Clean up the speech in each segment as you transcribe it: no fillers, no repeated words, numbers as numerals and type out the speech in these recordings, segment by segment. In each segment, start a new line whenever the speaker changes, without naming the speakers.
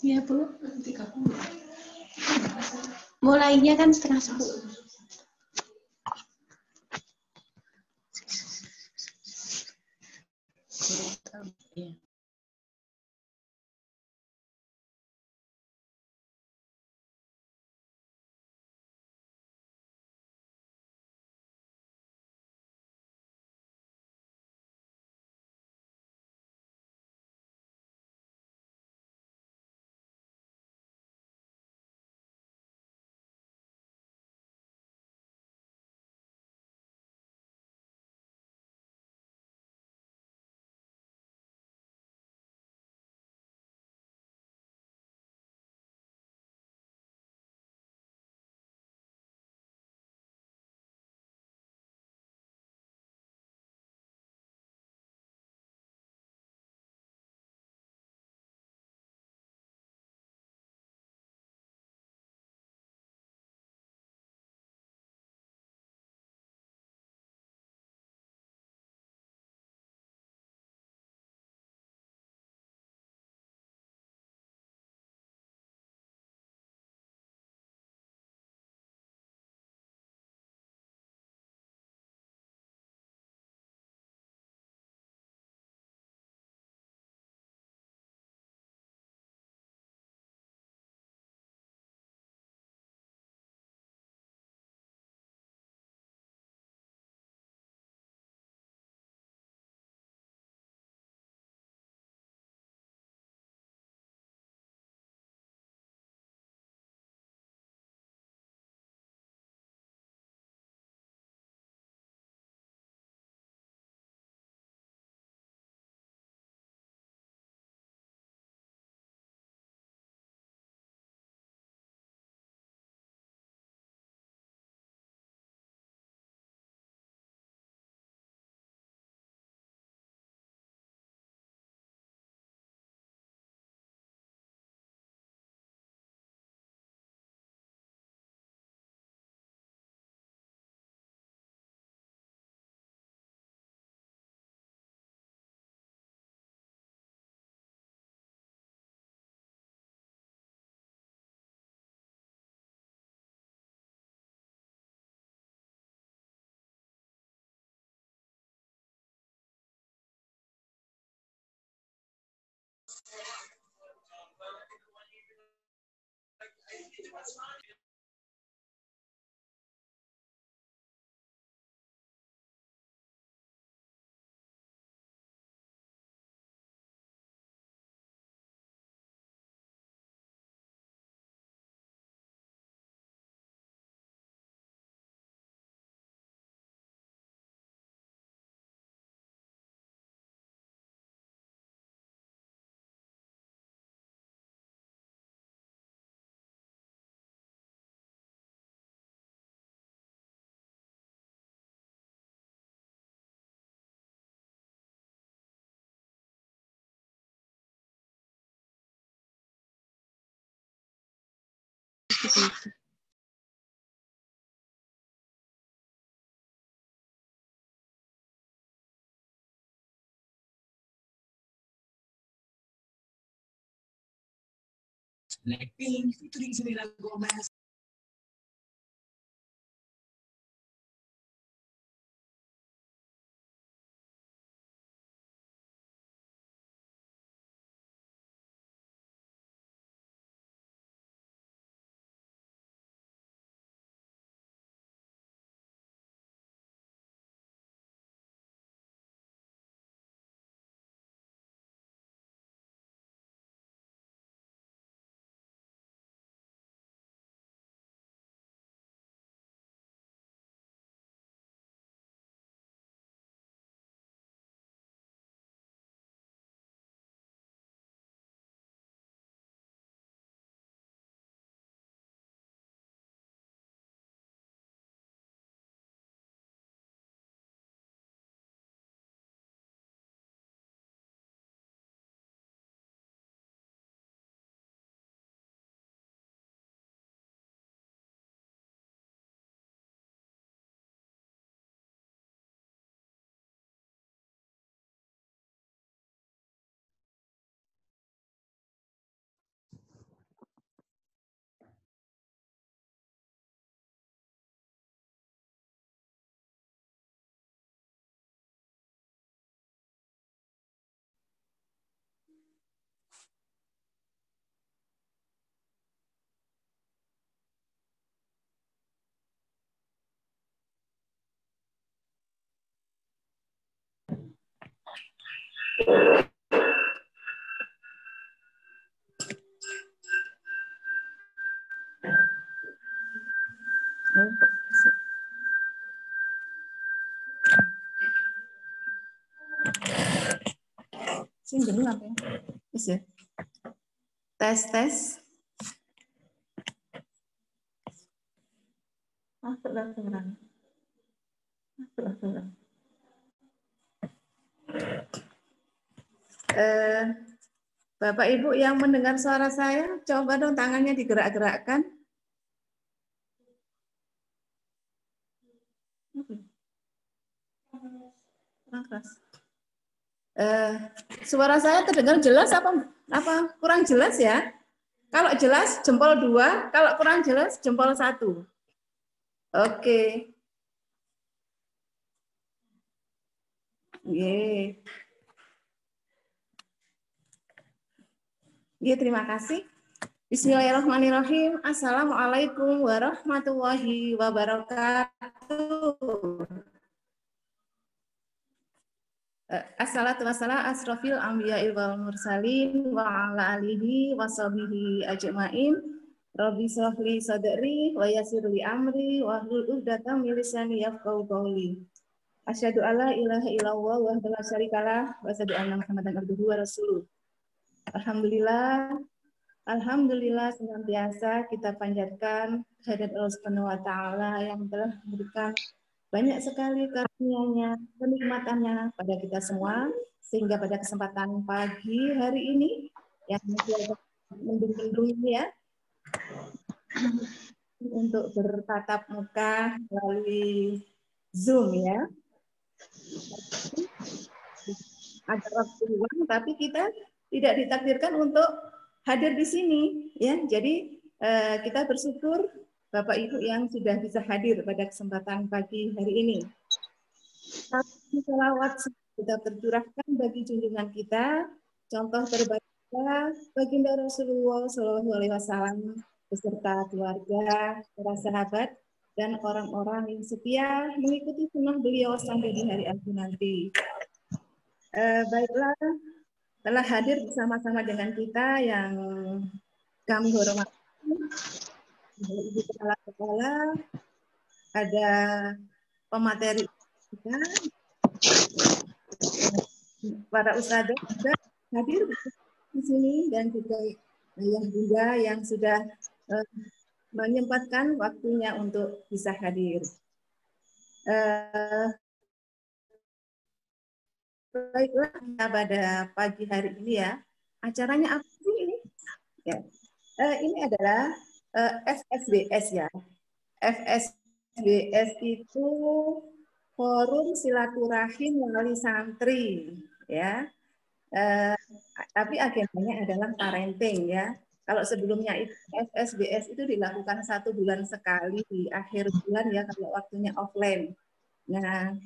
Iya, Bu. Mulainya kan 9:30.
Blackpink featuring Selena Gomez.
Sing dulu apa ya? Bisa. Tes. Bapak Ibu yang mendengar suara saya, coba dong tangannya digerak-gerakkan. Suara saya terdengar jelas apa kurang jelas ya? Kalau jelas jempol 2, kalau kurang jelas jempol 1. Oke. Ye. Terima kasih. Bismillahirrahmanirrahim. Assalamualaikum warahmatullahi wabarakatuh. Assalatu wassalam asrofil anbiya'il wal mursalin wa ala alihi wa sahbihi ajma'in. Rabbi shrahli sadri wa yassirli amri wa hlul 'uqdatam min lisani yafqahu qawli. Asyhadu alla ilaha illallah wahdahu la syarikalah wa asyhadu anna Muhammadan abduhu wa rasuluh. Alhamdulillah senantiasa kita panjatkan kehadirat Allah Subhanahu wa taala yang telah memberikan banyak sekali karunia-Nya, kenikmatannya pada kita semua, sehingga pada kesempatan pagi hari ini yang mendung-mendung ini ya, untuk bertatap muka melalui Zoom ya. Ada waktu luang, tapi kita tidak ditakdirkan untuk hadir di sini ya. Jadi kita bersyukur Bapak Ibu yang sudah bisa hadir pada kesempatan pagi hari ini. Salawat kita tercurahkan bagi junjungan kita, contoh terbaik kita, baginda Rasulullah SAW beserta keluarga, para sahabat, dan orang-orang yang setia mengikuti sunnah beliau sampai di hari akhir nanti. Baiklah, telah hadir bersama-sama dengan kita yang kami hormati. Ibu Kepala, ada pemateri kita, para ustadzah juga hadir di sini, dan juga ayah bunda yang sudah menyempatkan waktunya untuk bisa hadir. Baiklah, pada pagi hari ini ya, acaranya apa sih ini? Ya. Ini adalah FSBS ya. FSBS itu Forum Silaturahim Wali Santri ya. Tapi agendanya adalah parenting ya. Kalau sebelumnya itu FSBS itu dilakukan 1 bulan sekali di akhir bulan ya, kalau waktunya offline. Nah,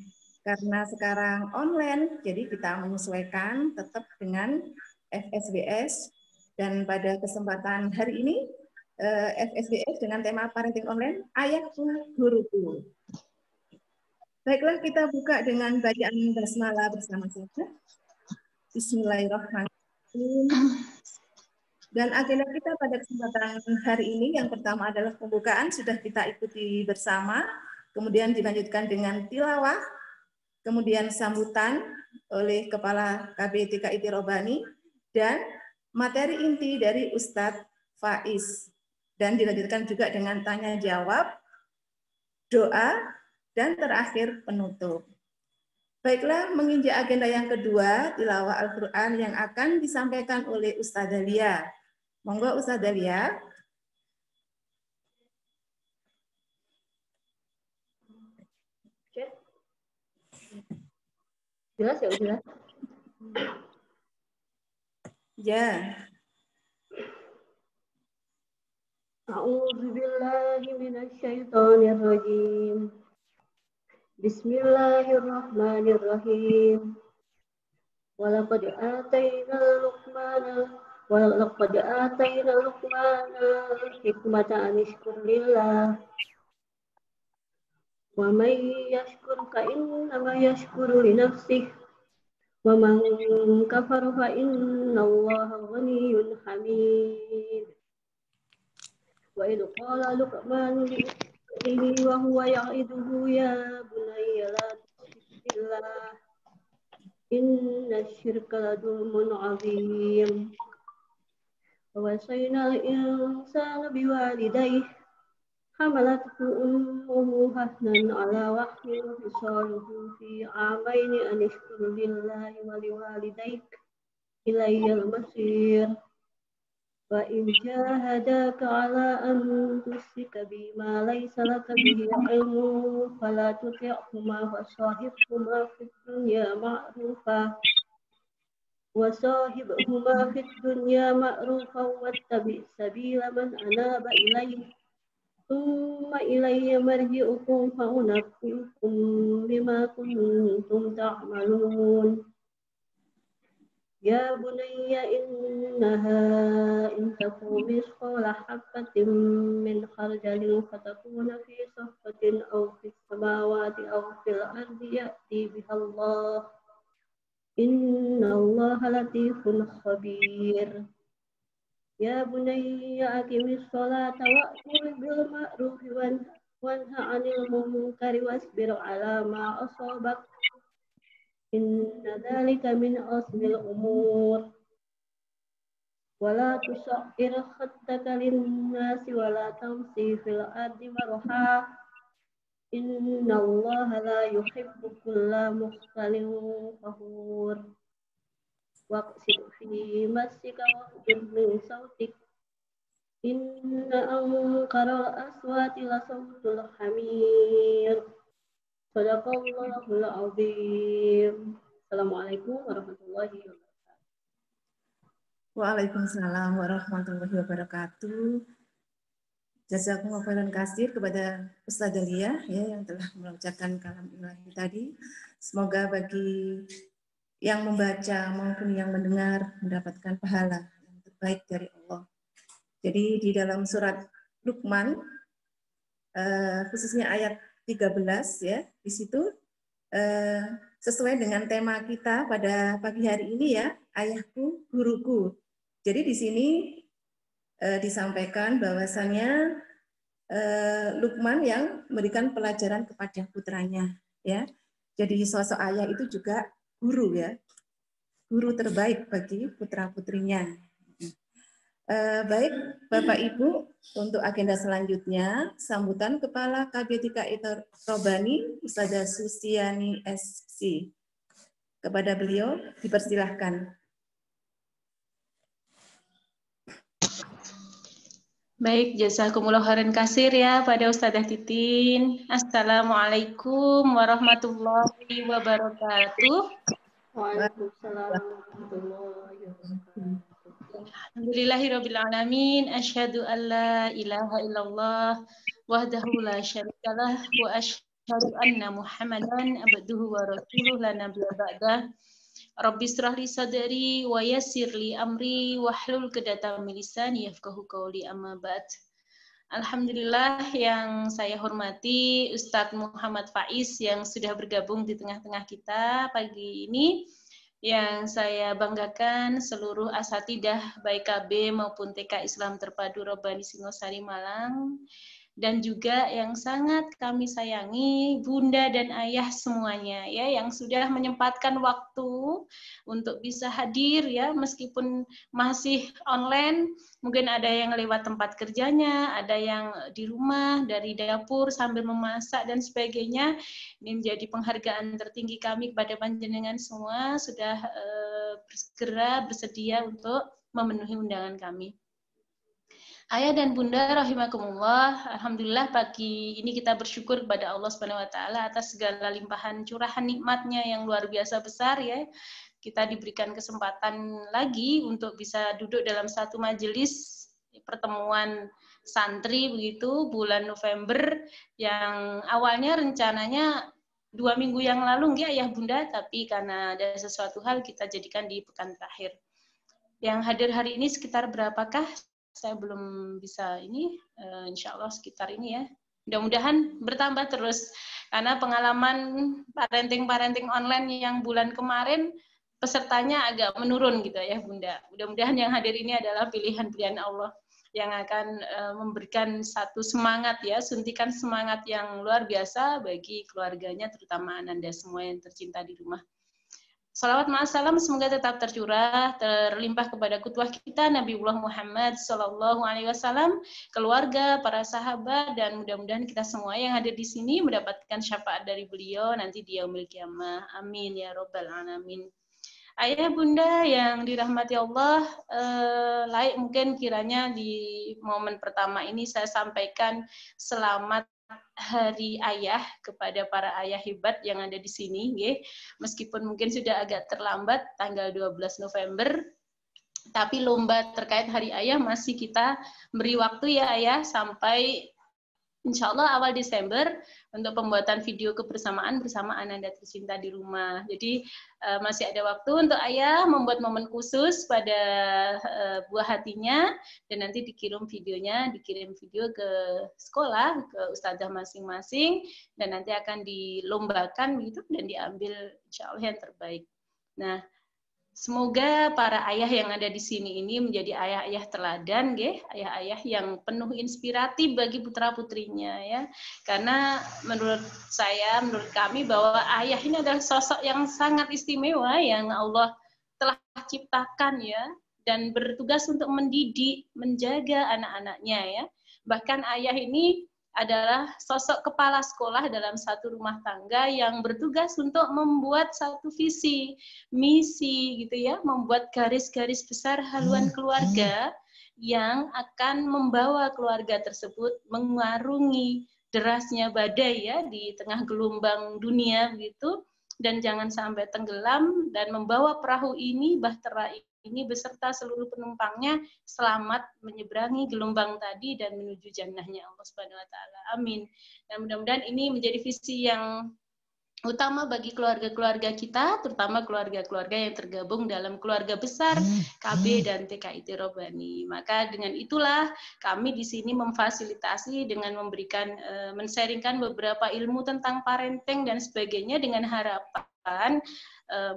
karena sekarang online, jadi kita menyesuaikan tetap dengan FSBS, dan pada kesempatan hari ini FSBS dengan tema parenting online, ayahku guruku. Baiklah, kita buka dengan bacaan basmalah bersama-sama. Bismillahirrahmanirrahim. Dan agenda kita pada kesempatan hari ini yang pertama adalah pembukaan, sudah kita ikuti bersama, kemudian dilanjutkan dengan tilawah, kemudian sambutan oleh Kepala KBTKIT Robani, dan materi inti dari Ustadz Faiz. Dan dilanjutkan juga dengan tanya jawab, doa, dan terakhir penutup. Baiklah, menginjak agenda yang kedua, tilawah Al-Quran yang akan disampaikan oleh Ustadzah Lia. Monggo Ustadzah Lia.
Jelas ya, jelas.
Ya.
A'udzu billahi minasyaitonir rajim. Bismillahirrahmanirrahim. Walaqad atayna Luqmana hikmata an yashkur lillah. Wa may yashkur fa innama yashkuru li nafsihi. ومن كفر فإن الله غني حميد وإذ قال لقمان لابنه وهو يعظه يا بني لا تشرك بالله إن الشرك لظلم عظيم ووصينا الإنسان بوالديه حملته أمه وهنا على وهن وفصاله في عامين أن اشكر لله ولوالديك إلي المصير وإن جاهداك على أن تشرك بي ما ليس لك به علم فلا تطعهما وصاحبهما في الدنيا معروفا واتبع سبيل من أناب إليه ثم إلي مرجعكم فأنبئكم بما كنتم تعملون يا بني إنها إن تكن مثقال حبة من خردل فتكون في صخرة أو في السماوات أو في الأرض يأتي بها الله إن الله لطيف خبير يا بني أقم الصلاة وأمر بالمعروف وانه عن المنكر واصبر على ما أصابك إن ذلك من عزم الأمور ولا تصعر خدك للناس ولا تمشي في الأرض مرحا إن الله لا يحب كل مختال فخور واقصد في مسك واغضض من صوتك إن أنكر الأصوات لصوت الحمير صدق الله العظيم. Assalamualaikum warahmatullahi wabarakatuh.
Waalaikumsalam warahmatullahi wabarakatuh. Jazakumullah khairan katsir kepada Ustazah Lia ya yang telah membacakan kalam ilahi tadi. Semoga bagi yang membaca maupun yang mendengar mendapatkan pahala yang terbaik dari Allah. Jadi di dalam surat Luqman khususnya ayat 13 ya, di situ sesuai dengan tema kita pada pagi hari ini ya, ayahku guruku. Jadi di sini disampaikan bahwasannya Luqman yang memberikan pelajaran kepada putranya ya. Jadi sosok ayah itu juga guru ya, guru terbaik bagi putra-putrinya. Baik Bapak Ibu, untuk agenda selanjutnya sambutan Kepala KB3I Robani Ustazah Susiani SC. Kepada beliau dipersilahkan.
Baik, jazakumullah khairan katsir ya pada Ustazah Titin. Assalamualaikum warahmatullahi wabarakatuh.
Waalaikumsalam warahmatullahi wabarakatuh.
Alhamdulillahirabbil alamin, asyhadu an la ilaha illallah wahdahu la syarikalah wa asyhadu anna Muhammadan abduhu wa rasuluh la nabiyya ba'dah. Rabbi shrah li sadri wa yassir li amri wahlul 'uqdatam min lisani yafqahu qawli amma ba'd. Alhamdulillah yang saya hormati Ustadz Muhammad Faiz yang sudah bergabung di tengah-tengah kita pagi ini. Yang saya banggakan seluruh asatidah baik KB maupun TK Islam Terpadu Robani Singosari Malang, dan juga yang sangat kami sayangi Bunda dan Ayah semuanya ya yang sudah menyempatkan waktu untuk bisa hadir ya meskipun masih online, mungkin ada yang lewat tempat kerjanya, ada yang di rumah dari dapur sambil memasak dan sebagainya. Ini menjadi penghargaan tertinggi kami kepada panjenengan semua sudah segera bersedia untuk memenuhi undangan kami. Ayah dan Bunda rahimakumullah, alhamdulillah pagi ini kita bersyukur kepada Allah Subhanahu wa taala atas segala limpahan curahan nikmatnya yang luar biasa besar ya. Kita diberikan kesempatan lagi untuk bisa duduk dalam satu majelis pertemuan santri begitu bulan November yang awalnya rencananya 2 minggu yang lalu enggak ya Bunda, tapi karena ada sesuatu hal kita jadikan di pekan terakhir. Yang hadir hari ini sekitar berapakah? Saya belum bisa ini, insya Allah sekitar ini ya. Mudah-mudahan bertambah terus, karena pengalaman parenting online yang bulan kemarin pesertanya agak menurun gitu ya Bunda. Mudah-mudahan yang hadir ini adalah pilihan-pilihan Allah yang akan memberikan satu semangat ya, suntikan semangat yang luar biasa bagi keluarganya, terutama Ananda semua yang tercinta di rumah. Salawat ma'assalam semoga tetap tercurah, terlimpah kepada kutuah kita Nabiullah Muhammad Sallallahu Alaihi Wasallam, keluarga, para sahabat, dan mudah-mudahan kita semua yang hadir di sini mendapatkan syafaat dari beliau nanti di yaumil qiyamah. Amin ya robbal alamin. Ayah bunda yang dirahmati Allah, layak mungkin kiranya di momen pertama ini saya sampaikan selamat Hari Ayah kepada para ayah hebat yang ada di sini, nggih. Meskipun mungkin sudah agak terlambat tanggal 12 November, tapi lomba terkait Hari Ayah masih kita beri waktu ya Ayah sampai Insya Allah awal Desember untuk pembuatan video kebersamaan bersama Ananda tercinta di rumah. Jadi masih ada waktu untuk Ayah membuat momen khusus pada buah hatinya dan nanti dikirim video ke sekolah, ke ustadzah masing-masing dan nanti akan dilombakan gitu dan diambil Insya Allah yang terbaik. Nah, semoga para ayah yang ada di sini ini menjadi ayah-ayah teladan, ayah-ayah yang penuh inspiratif bagi putra-putrinya ya. Karena menurut kami bahwa ayah ini adalah sosok yang sangat istimewa yang Allah telah ciptakan ya dan bertugas untuk mendidik, menjaga anak-anaknya ya. Bahkan ayah ini adalah sosok kepala sekolah dalam satu rumah tangga yang bertugas untuk membuat satu visi, misi gitu ya, membuat garis-garis besar haluan keluarga yang akan membawa keluarga tersebut mengarungi derasnya badai ya di tengah gelombang dunia gitu dan jangan sampai tenggelam dan membawa perahu ini bahtera ini beserta seluruh penumpangnya selamat menyeberangi gelombang tadi dan menuju jannahnya Allah Subhanahu wa taala. Amin. Dan mudah-mudahan ini menjadi visi yang utama bagi keluarga-keluarga kita, terutama keluarga-keluarga yang tergabung dalam keluarga besar KB dan TKIT Robani. Maka dengan itulah kami di sini memfasilitasi dengan memberikan men-sharingkan beberapa ilmu tentang parenting dan sebagainya dengan harapan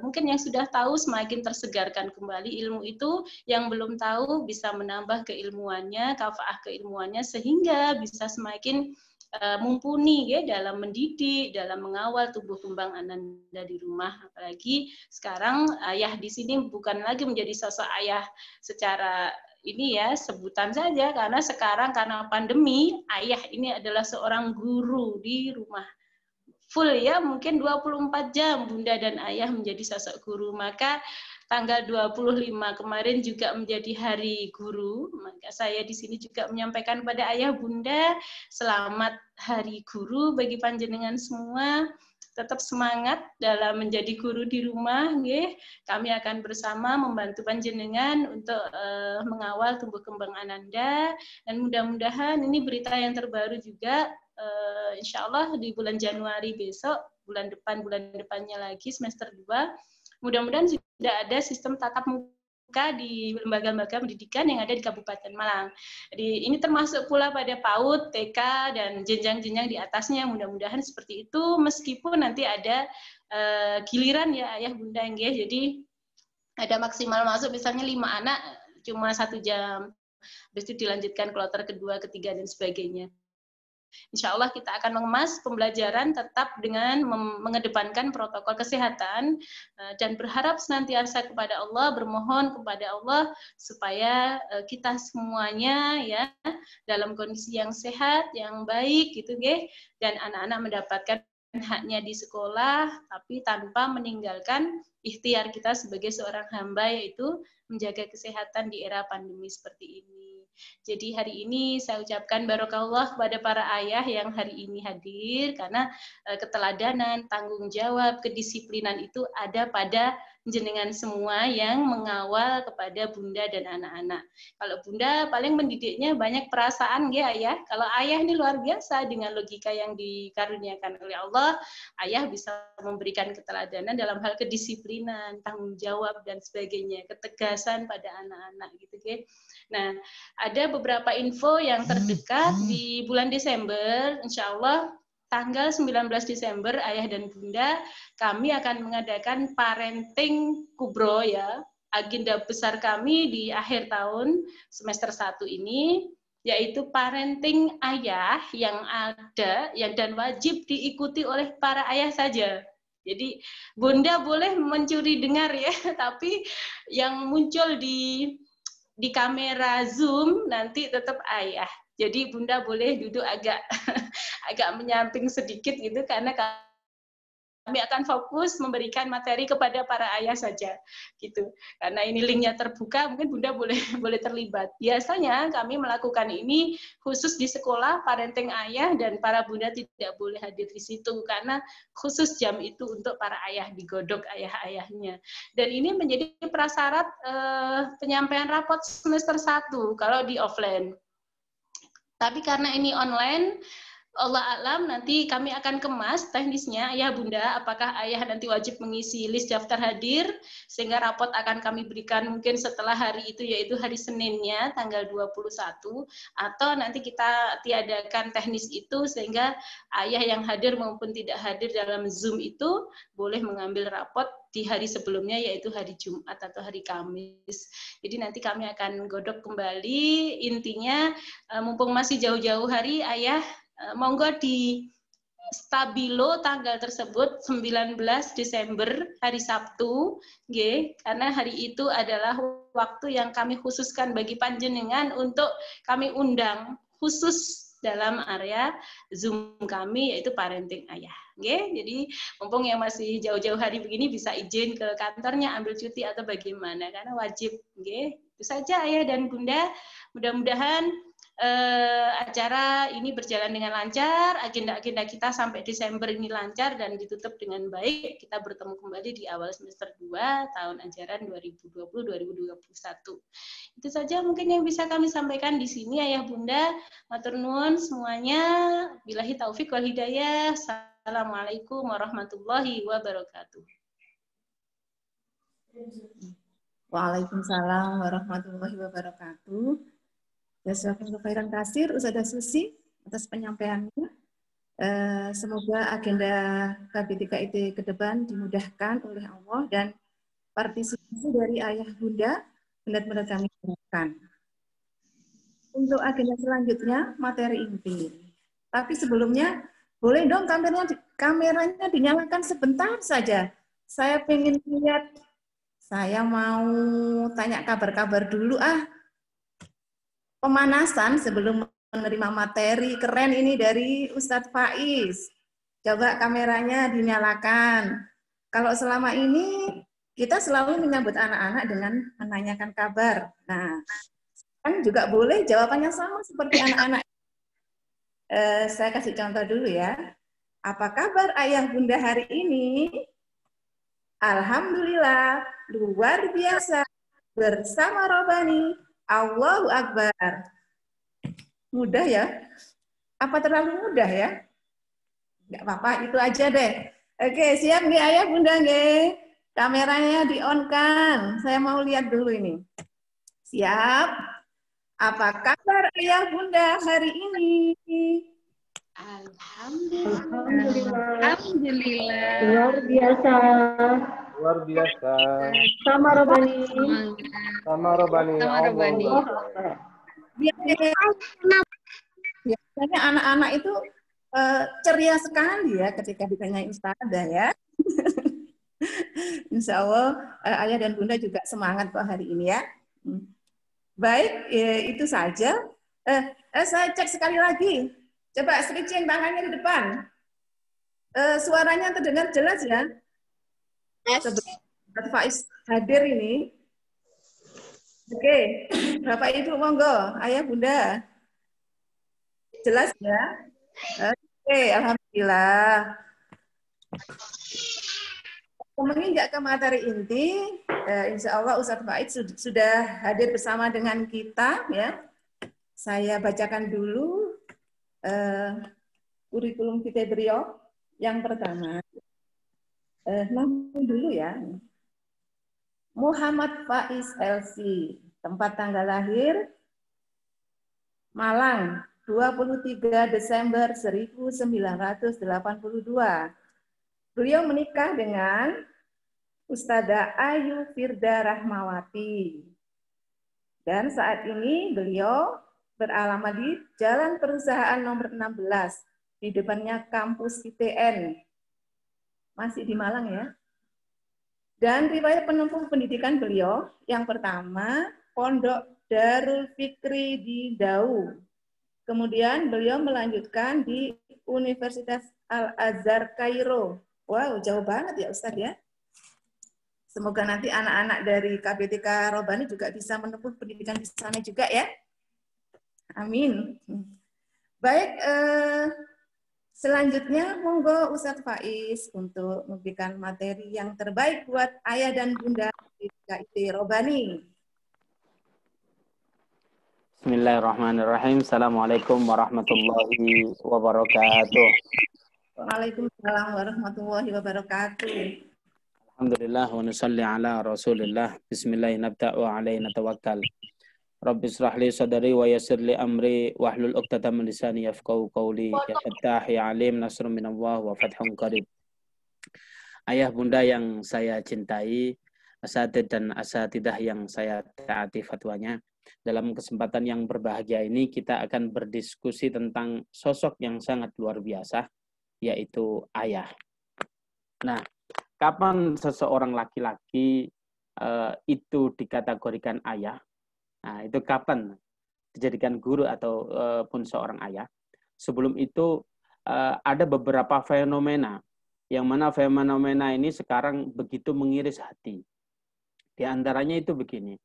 mungkin yang sudah tahu semakin tersegarkan kembali ilmu itu, yang belum tahu bisa menambah keilmuannya, kafaah keilmuannya sehingga bisa semakin mumpuni ya dalam mendidik, dalam mengawal tumbuh kembang Ananda di rumah. Apalagi sekarang ayah di sini bukan lagi menjadi sosok ayah secara ini ya sebutan saja, karena sekarang karena pandemi ayah ini adalah seorang guru di rumah. Full ya, mungkin 24 jam bunda dan ayah menjadi sosok guru. Maka tanggal 25 kemarin juga menjadi hari guru. Maka saya di sini juga menyampaikan kepada ayah bunda selamat hari guru bagi panjenengan semua. Tetap semangat dalam menjadi guru di rumah, nggih. Kami akan bersama membantu panjenengan untuk mengawal tumbuh kembang Ananda dan mudah-mudahan ini berita yang terbaru juga. Insya Allah di bulan Januari besok, bulan depannya lagi semester 2, mudah-mudahan sudah ada sistem tatap muka di lembaga-lembaga pendidikan yang ada di Kabupaten Malang. Jadi ini termasuk pula pada PAUD, TK, dan jenjang-jenjang di atasnya, mudah-mudahan seperti itu, meskipun nanti ada giliran ya ayah bunda ya, jadi ada maksimal masuk misalnya 5 anak cuma 1 jam, habis itu dilanjutkan kloter kedua, ketiga, dan sebagainya. Insya Allah kita akan mengemas pembelajaran tetap dengan mengedepankan protokol kesehatan dan berharap senantiasa kepada Allah, bermohon kepada Allah supaya kita semuanya ya dalam kondisi yang sehat, yang baik gitu nggih, dan anak-anak mendapatkan haknya di sekolah tapi tanpa meninggalkan ikhtiar kita sebagai seorang hamba, yaitu menjaga kesehatan di era pandemi seperti ini. Jadi hari ini saya ucapkan barokallah kepada para ayah yang hari ini hadir, karena keteladanan, tanggung jawab, kedisiplinan itu ada pada jenengan semua yang mengawal kepada bunda dan anak-anak. Kalau bunda paling mendidiknya banyak perasaan ya ayah. Kalau ayah ini luar biasa dengan logika yang dikaruniakan oleh Allah, ayah bisa memberikan keteladanan dalam hal kedisiplinan, tanggung jawab dan sebagainya, ketegasan pada anak-anak gitu ya. Nah, ada beberapa info yang terdekat di bulan Desember, insya Allah tanggal 19 Desember Ayah dan Bunda kami akan mengadakan parenting kubro ya. Agenda besar kami di akhir tahun semester 1 ini yaitu parenting ayah yang ada dan wajib diikuti oleh para ayah saja. Jadi Bunda boleh mencuri dengar ya, tapi yang muncul di kamera Zoom nanti tetap ayah. Jadi Bunda boleh duduk agak agak menyamping sedikit gitu karena kami akan fokus memberikan materi kepada para ayah saja gitu. Karena ini linknya terbuka, mungkin Bunda boleh terlibat. Biasanya kami melakukan ini khusus di sekolah parenting ayah dan para Bunda tidak boleh hadir di situ karena khusus jam itu untuk para ayah digodok ayah-ayahnya. Dan ini menjadi prasyarat penyampaian rapot semester 1 kalau di offline. Tapi karena ini online, Allah alam nanti kami akan kemas teknisnya ayah bunda apakah ayah nanti wajib mengisi list daftar hadir sehingga rapot akan kami berikan mungkin setelah hari itu yaitu hari Seninnya tanggal 21 atau nanti kita tiadakan teknis itu sehingga ayah yang hadir maupun tidak hadir dalam Zoom itu boleh mengambil rapot di hari sebelumnya yaitu hari Jumat atau hari Kamis. Jadi nanti kami akan godok kembali intinya mumpung masih jauh-jauh hari ayah monggo di stabilo tanggal tersebut 19 Desember hari Sabtu nggih karena hari itu adalah waktu yang kami khususkan bagi panjenengan untuk kami undang khusus dalam area Zoom kami yaitu parenting ayah nggih. Jadi mumpung yang masih jauh-jauh hari begini bisa izin ke kantornya ambil cuti atau bagaimana karena wajib nggih. Itu saja ayah dan bunda, mudah-mudahan acara ini berjalan dengan lancar, agenda-agenda kita sampai Desember ini lancar dan ditutup dengan baik. Kita bertemu kembali di awal semester 2 tahun ajaran 2020-2021. Itu saja mungkin yang bisa kami sampaikan di sini ayah bunda. Matur nuwun semuanya. Billahi taufik wal hidayah. Assalamualaikum warahmatullahi wabarakatuh.
Waalaikumsalam warahmatullahi wabarakatuh. Jazakallahu khairan katsir Ustazah Susi atas penyampaiannya. Semoga agenda KB3IT ke depan dimudahkan oleh Allah dan partisipasi dari ayah bunda benar-benar kami harapkan. Untuk agenda selanjutnya materi inti. Tapi sebelumnya boleh dong kameranya dinyalakan sebentar saja. Saya pengen lihat, saya mau tanya kabar-kabar dulu pemanasan sebelum menerima materi keren ini dari Ustadz Faiz. Coba kameranya dinyalakan. Kalau selama ini kita selalu menyambut anak-anak dengan menanyakan kabar. Nah, kan juga boleh jawabannya sama seperti anak-anak. Saya kasih contoh dulu ya. Apa kabar ayah bunda hari ini? Alhamdulillah, luar biasa. Bersama Robani. Allahu Akbar. Mudah ya? Apa terlalu mudah ya? Nggak apa-apa, itu aja deh. Oke, siap nggih ayah bunda nggih? Kameranya di-on-kan. Saya mau lihat dulu ini. Siap? Apa kabar ayah bunda hari ini?
Alhamdulillah. Luar biasa.
Luar biasa.
Sama Robani.
Sama Robani.
Biasanya anak-anak itu ceria sekali ya ketika ditanya ustazah ya. Insya Allah ayah dan bunda juga semangat kok hari ini ya. Baik, itu saja. Saya cek sekali lagi. Coba switching tangannya di depan. Suaranya terdengar jelas ya? Sebelum Faiz hadir ini. Oke, Bapak Ibu monggo, ayah bunda. Jelas ya? Oke, alhamdulillah. Menginjak ke materi inti, insya Allah Ustadz Faiz sudah hadir bersama dengan kita ya. Saya bacakan dulu kurikulum vitae beliau yang pertama. Nama dulu ya. Muhammad Faiz LC, tempat tanggal lahir Malang 23 Desember 1982. Beliau menikah dengan Ustadzah Ayu Firda Rahmawati. Dan saat ini beliau beralamat di Jalan Perusahaan nomor 16, di depannya kampus ITN. Masih di Malang ya. Dan riwayat penempuh pendidikan beliau, yang pertama, Pondok Darul Fikri di Dau. Kemudian beliau melanjutkan di Universitas Al-Azhar Kairo. Wow, jauh banget ya Ustadz ya. Semoga nanti anak-anak dari KBTK Robani juga bisa menempuh pendidikan di sana juga ya. Amin. Baik, selanjutnya monggo Ustadz Faiz untuk memberikan materi yang terbaik buat ayah dan bunda di KIT Robani.
Bismillahirrahmanirrahim. Assalamualaikum warahmatullahi wabarakatuh.
Waalaikumsalam warahmatullahi wabarakatuh.
Alhamdulillah wa nusalli ala rasulillah. Bismillahirrahmanirrahim. Nabda'u alaina tawakkal. Rabbi israh li sadri wa yassir li amri wahlul 'uqdatam min lisani yafqahu qawli. Ya Fattah ya Alim, nasrun minallah wa fathun qarib. Ayah bunda yang saya cintai, asatidz dan asatidah yang saya taati fatwanya. Dalam kesempatan yang berbahagia ini kita akan berdiskusi tentang sosok yang sangat luar biasa, yaitu ayah. Nah, kapan seseorang laki-laki itu dikategorikan ayah? Nah, itu kapan dijadikan guru atau pun seorang ayah? Sebelum itu ada beberapa fenomena, yang mana fenomena ini sekarang begitu mengiris hati. Di antaranya itu begini.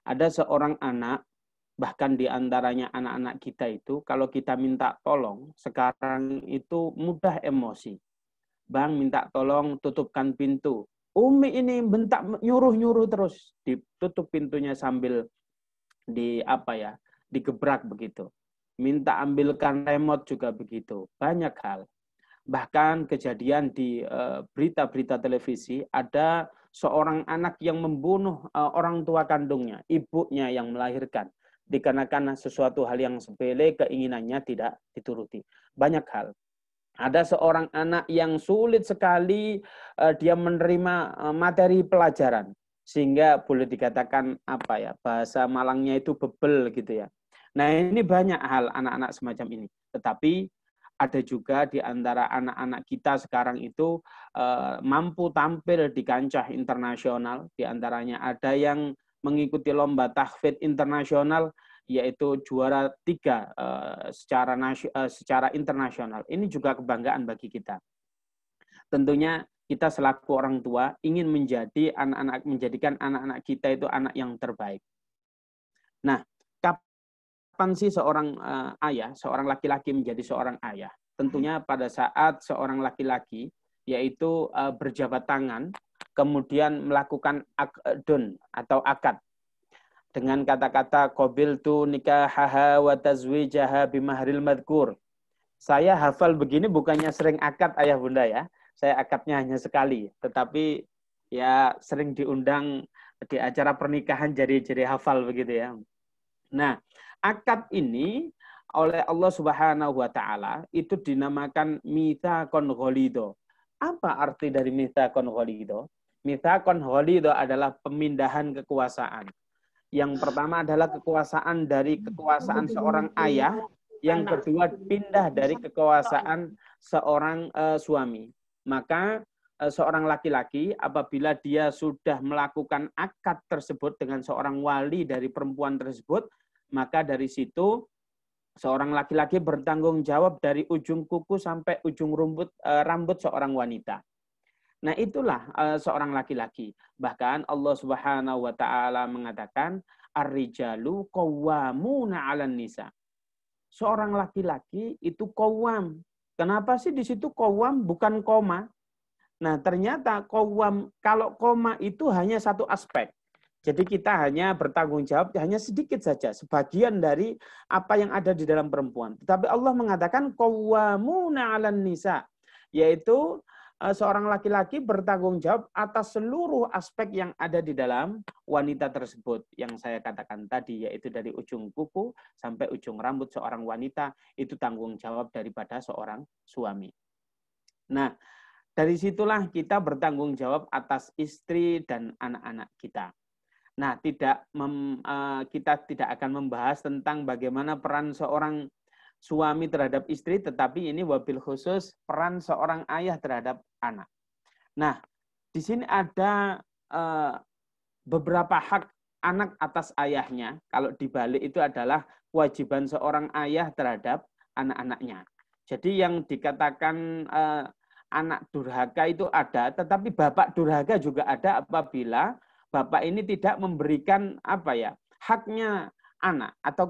Ada seorang anak, bahkan di antaranya anak-anak kita itu, kalau kita minta tolong, sekarang itu mudah emosi. Bang, minta tolong tutupkan pintu. Umi ini bentak nyuruh-nyuruh terus. Ditutup pintunya sambil digebrak begitu. Minta ambilkan remote juga begitu. Banyak hal. Bahkan kejadian di berita-berita televisi, ada seorang anak yang membunuh orang tua kandungnya, ibunya yang melahirkan, dikarenakan sesuatu hal yang sepele, keinginannya tidak dituruti. Banyak hal. Ada seorang anak yang sulit sekali dia menerima materi pelajaran, sehingga boleh dikatakan bahasa Malangnya itu bebel gitu ya. Nah, ini banyak hal anak-anak semacam ini. Tetapi ada juga di antara anak-anak kita sekarang itu mampu tampil di kancah internasional. Di antaranya ada yang mengikuti lomba tahfidz internasional, yaitu juara 3 secara internasional. Ini juga kebanggaan bagi kita. Tentunya kita selaku orang tua ingin menjadikan anak-anak kita itu anak yang terbaik. Nah, kapan sih seorang ayah, seorang laki-laki menjadi seorang ayah? Tentunya pada saat seorang laki-laki yaitu berjabat tangan, kemudian melakukan akdun atau akad dengan kata-kata qabiltu nikahaha wa tazwijaha bimahril madhkur. Saya hafal begini bukannya sering akad ayah bunda ya. Saya akadnya hanya sekali, tetapi ya sering diundang di acara pernikahan jadi hafal begitu ya. Nah, akad ini oleh Allah Subhanahu wa taala itu dinamakan mitsaqon ghalidho. Apa arti dari mitsaqon ghalidho? Mitsaqon ghalidho adalah pemindahan kekuasaan. Yang pertama adalah kekuasaan dari kekuasaan seorang ayah, yang kedua pindah dari kekuasaan seorang suami. Maka seorang laki-laki apabila dia sudah melakukan akad tersebut dengan seorang wali dari perempuan tersebut, maka dari situ seorang laki-laki bertanggung jawab dari ujung kuku sampai ujung rambut seorang wanita. Nah, itulah seorang laki-laki. Bahkan Allah Subhanahu wa taala mengatakan ar-rijalu qawwamuna 'alan nisa. Seorang laki-laki itu qawwam. Kenapa sih di situ qawwam bukan koma? Nah, ternyata qawwam, kalau koma itu hanya satu aspek. Jadi kita hanya bertanggung jawab hanya sedikit saja, sebagian dari apa yang ada di dalam perempuan. Tetapi Allah mengatakan qawwamuna 'alan nisa, yaitu seorang laki-laki bertanggung jawab atas seluruh aspek yang ada di dalam wanita tersebut. Yang saya katakan tadi, yaitu dari ujung kuku sampai ujung rambut seorang wanita, itu tanggung jawab daripada seorang suami. Nah, dari situlah kita bertanggung jawab atas istri dan anak-anak kita. Nah, kita tidak akan membahas tentang bagaimana peran seorang suami terhadap istri, tetapi ini wabil khusus peran seorang ayah terhadap anak. Nah, di sini ada beberapa hak anak atas ayahnya. Kalau dibalik itu adalah kewajiban seorang ayah terhadap anak-anaknya. Jadi yang dikatakan anak durhaka itu ada, tetapi bapak durhaka juga ada apabila bapak ini tidak memberikan haknya anak atau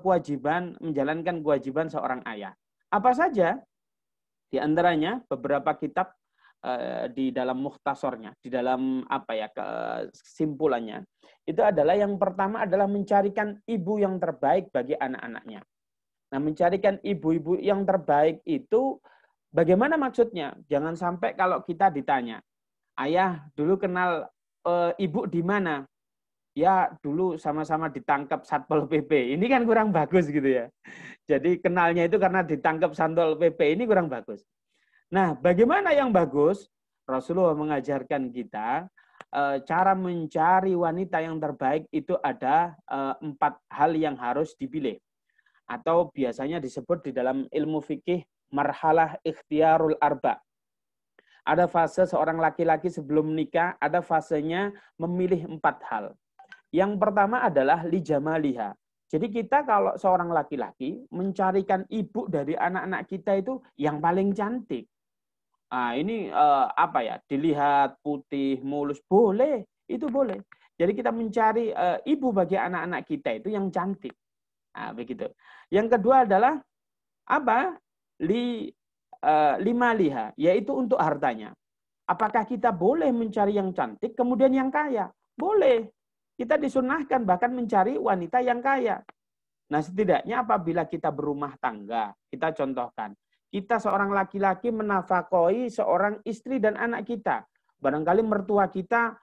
menjalankan kewajiban seorang ayah. Apa saja? Di antaranya beberapa kitab di dalam mukhtasornya, di dalam kesimpulannya, itu adalah yang pertama adalah mencarikan ibu yang terbaik bagi anak-anaknya. Nah, mencarikan ibu-ibu yang terbaik itu bagaimana maksudnya? Jangan sampai kalau kita ditanya, ayah dulu kenal ibu di mana? Ya dulu sama-sama ditangkap Satpol PP. Ini kan kurang bagus gitu ya. Jadi kenalnya itu karena ditangkap Satpol PP, ini kurang bagus. Nah, bagaimana yang bagus? Rasulullah mengajarkan kita cara mencari wanita yang terbaik itu ada 4 hal yang harus dipilih. Atau biasanya disebut di dalam ilmu fikih marhalah ikhtiyarul arba. Ada fase seorang laki-laki sebelum menikah, ada fasenya memilih 4 hal. Yang pertama adalah lijamaliha. Jadi kita kalau seorang laki-laki mencarikan ibu dari anak-anak kita itu yang paling cantik. Nah, ini dilihat putih, mulus, boleh, itu boleh. Jadi kita mencari ibu bagi anak-anak kita itu yang cantik. Nah, begitu. Yang kedua adalah limaliha, yaitu untuk hartanya. Apakah kita boleh mencari yang cantik kemudian yang kaya? Boleh. Kita disunahkan bahkan mencari wanita yang kaya. Nah, setidaknya apabila kita berumah tangga, kita contohkan, kita seorang laki-laki menafkahi seorang istri dan anak kita. Barangkali mertua kita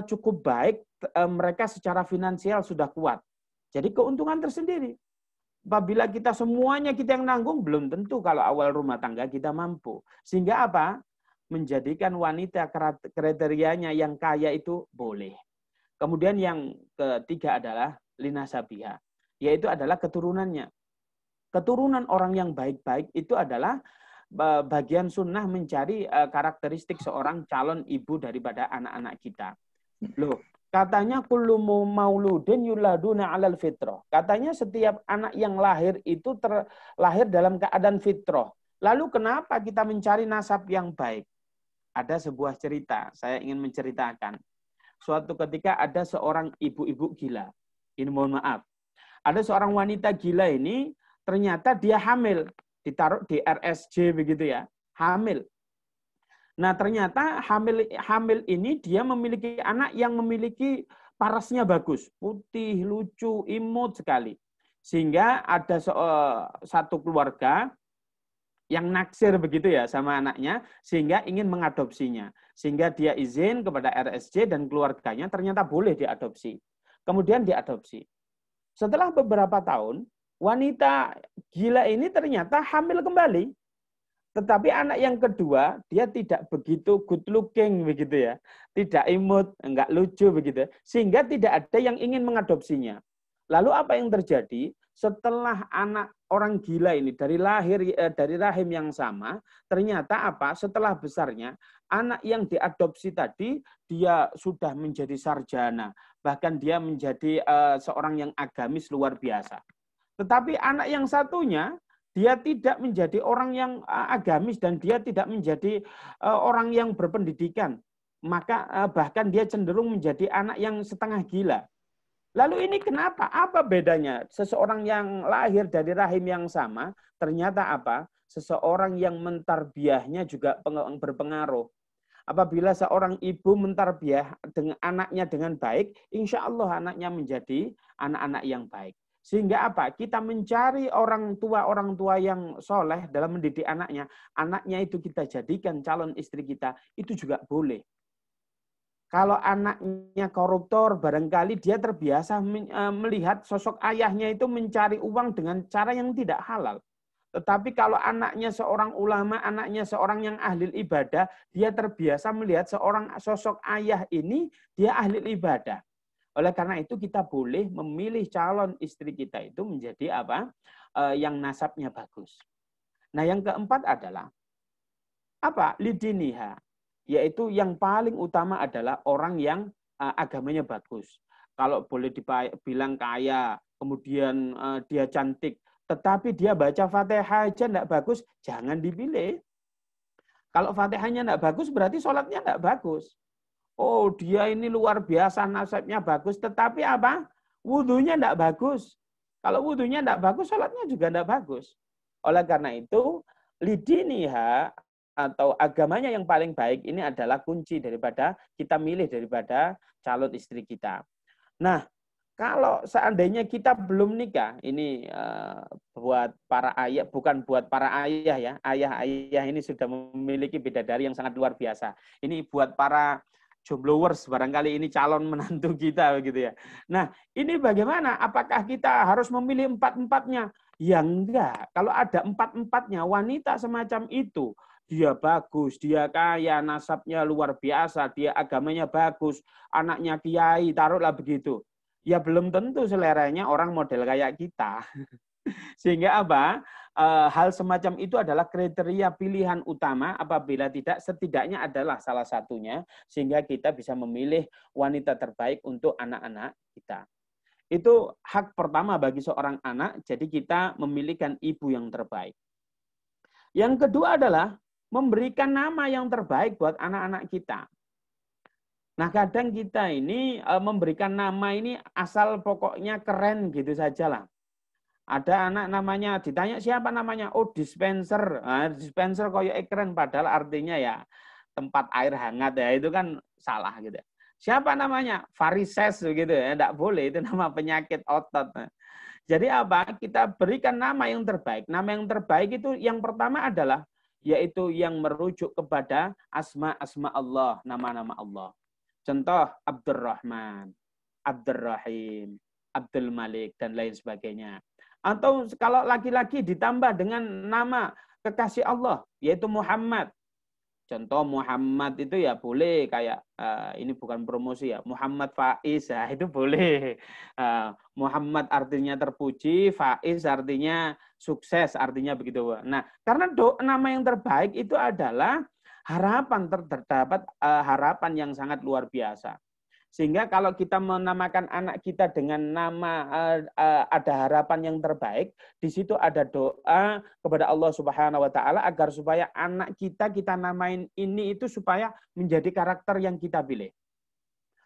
cukup baik, mereka secara finansial sudah kuat. Jadi keuntungan tersendiri. Apabila kita semuanya kita yang nanggung, belum tentu kalau awal rumah tangga kita mampu. Sehingga menjadikan wanita kriterianya yang kaya itu boleh. Kemudian yang ketiga adalah linasabiha, yaitu adalah keturunannya. Keturunan orang yang baik-baik itu adalah bagian sunnah mencari karakteristik seorang calon ibu daripada anak-anak kita. Loh, katanya kullu mauludin yuladuna 'alal fitrah. Katanya setiap anak yang lahir itu lahir dalam keadaan fitrah. Lalu kenapa kita mencari nasab yang baik? Ada sebuah cerita, saya ingin menceritakan. Suatu ketika ada seorang ibu-ibu gila. Ini mohon maaf. Ada seorang wanita gila ini ternyata dia hamil. Ditaruh di RSJ begitu ya. Hamil. Nah, ternyata hamil ini dia memiliki anak yang memiliki parasnya bagus. Putih, lucu, imut sekali. Sehingga ada satu keluarga yang naksir begitu ya sama anaknya, sehingga ingin mengadopsinya. Sehingga dia izin kepada RSJ dan keluarganya ternyata boleh diadopsi. Kemudian diadopsi. Setelah beberapa tahun, wanita gila ini ternyata hamil kembali. Tetapi anak yang kedua, dia tidak begitu good looking begitu ya. Tidak imut, enggak lucu begitu. Sehingga tidak ada yang ingin mengadopsinya. Lalu apa yang terjadi? Setelah anak orang gila ini dari rahim yang sama, ternyata setelah besarnya anak yang diadopsi tadi dia sudah menjadi sarjana, bahkan dia menjadi seorang yang agamis luar biasa. Tetapi anak yang satunya dia tidak menjadi orang yang agamis dan dia tidak menjadi orang yang berpendidikan, maka bahkan dia cenderung menjadi anak yang setengah gila. Lalu ini kenapa? Apa bedanya? Seseorang yang lahir dari rahim yang sama, ternyata seseorang yang mentarbiahnya juga berpengaruh. Apabila seorang ibu mentarbiah dengan anaknya dengan baik, insya Allah anaknya menjadi anak-anak yang baik. Sehingga apa? Kita mencari orang tua yang soleh dalam mendidik anaknya itu kita jadikan calon istri kita, itu juga boleh. Kalau anaknya koruptor, barangkali dia terbiasa melihat sosok ayahnya itu mencari uang dengan cara yang tidak halal. Tetapi kalau anaknya seorang ulama, anaknya seorang yang ahli ibadah, dia terbiasa melihat sosok ayah ini, dia ahli ibadah. Oleh karena itu kita boleh memilih calon istri kita itu menjadi apa? Yang nasabnya bagus. Nah, yang keempat adalah apa? Lidiniha, yaitu yang paling utama adalah orang yang agamanya bagus. Kalau boleh dibilang kaya, kemudian dia cantik, tetapi dia baca Fatihah aja enggak bagus, jangan dipilih. Kalau Fatihahnya enggak bagus, berarti sholatnya enggak bagus. Oh, dia ini luar biasa, nasabnya bagus, tetapi apa? Wudhunya enggak bagus. Kalau wudhunya enggak bagus, sholatnya juga enggak bagus. Oleh karena itu, lidiniha atau agamanya yang paling baik ini adalah kunci daripada kita milih daripada calon istri kita. Nah, kalau seandainya kita belum nikah, ini buat para ayah, bukan buat para ayah ya. Ayah-ayah ini sudah memiliki bidadari yang sangat luar biasa. Ini buat para jomblowers, barangkali ini calon menantu kita begitu ya. Nah, ini bagaimana? Apakah kita harus memilih empat-empatnya? Ya enggak. Kalau ada empat-empatnya, wanita semacam itu, dia bagus, dia kaya, nasabnya luar biasa, dia agamanya bagus, anaknya kiai, taruhlah begitu. Ya belum tentu seleranya orang model kayak kita. Sehingga apa? Hal semacam itu adalah kriteria pilihan utama, apabila tidak, setidaknya adalah salah satunya, sehingga kita bisa memilih wanita terbaik untuk anak-anak kita. Itu hak pertama bagi seorang anak, jadi kita memilihkan ibu yang terbaik. Yang kedua adalah memberikan nama yang terbaik buat anak-anak kita. Nah, kadang kita ini memberikan nama ini asal pokoknya keren gitu sajalah. Ada anak namanya, ditanya siapa namanya? Oh, dispenser. Nah, dispenser koyo keren, padahal artinya ya tempat air hangat ya. Itu kan salah gitu. Siapa namanya? Varises gitu ya. Enggak boleh, itu nama penyakit otot. Nah, jadi apa? Kita berikan nama yang terbaik. Nama yang terbaik itu yang pertama adalah yaitu yang merujuk kepada asma-asma Allah, nama-nama Allah. Contoh Abdurrahman, Abdurrahim, Abdul Malik, dan lain sebagainya. Atau kalau laki-laki ditambah dengan nama kekasih Allah, yaitu Muhammad. Contoh Muhammad itu ya boleh kayak, ini bukan promosi ya, Muhammad Faiz, ya, itu boleh. Muhammad artinya terpuji, Faiz artinya sukses, artinya begitu. Nah, karena nama yang terbaik itu adalah harapan, terdapat harapan yang sangat luar biasa. Sehingga kalau kita menamakan anak kita dengan nama ada harapan yang terbaik, di situ ada doa kepada Allah Subhanahu wa taala agar supaya anak kita namain ini itu supaya menjadi karakter yang kita pilih.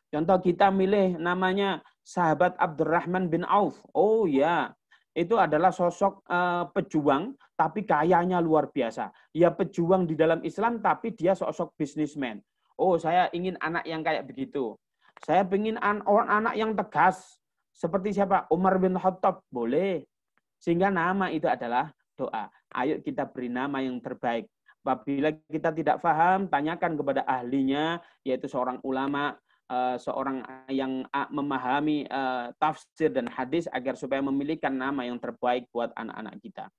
Contoh kita milih namanya sahabat Abdurrahman bin Auf. Oh ya, itu adalah sosok pejuang tapi kayanya luar biasa. Ya pejuang di dalam Islam tapi dia sosok bisnismen. Oh, saya ingin anak yang kayak begitu. Saya ingin anak yang tegas. Seperti siapa? Umar bin Khattab. Boleh. Sehingga nama itu adalah doa. Ayo kita beri nama yang terbaik. Apabila kita tidak paham, tanyakan kepada ahlinya, yaitu seorang ulama, seorang yang memahami tafsir dan hadis, agar supaya memilihkan nama yang terbaik buat anak-anak kita.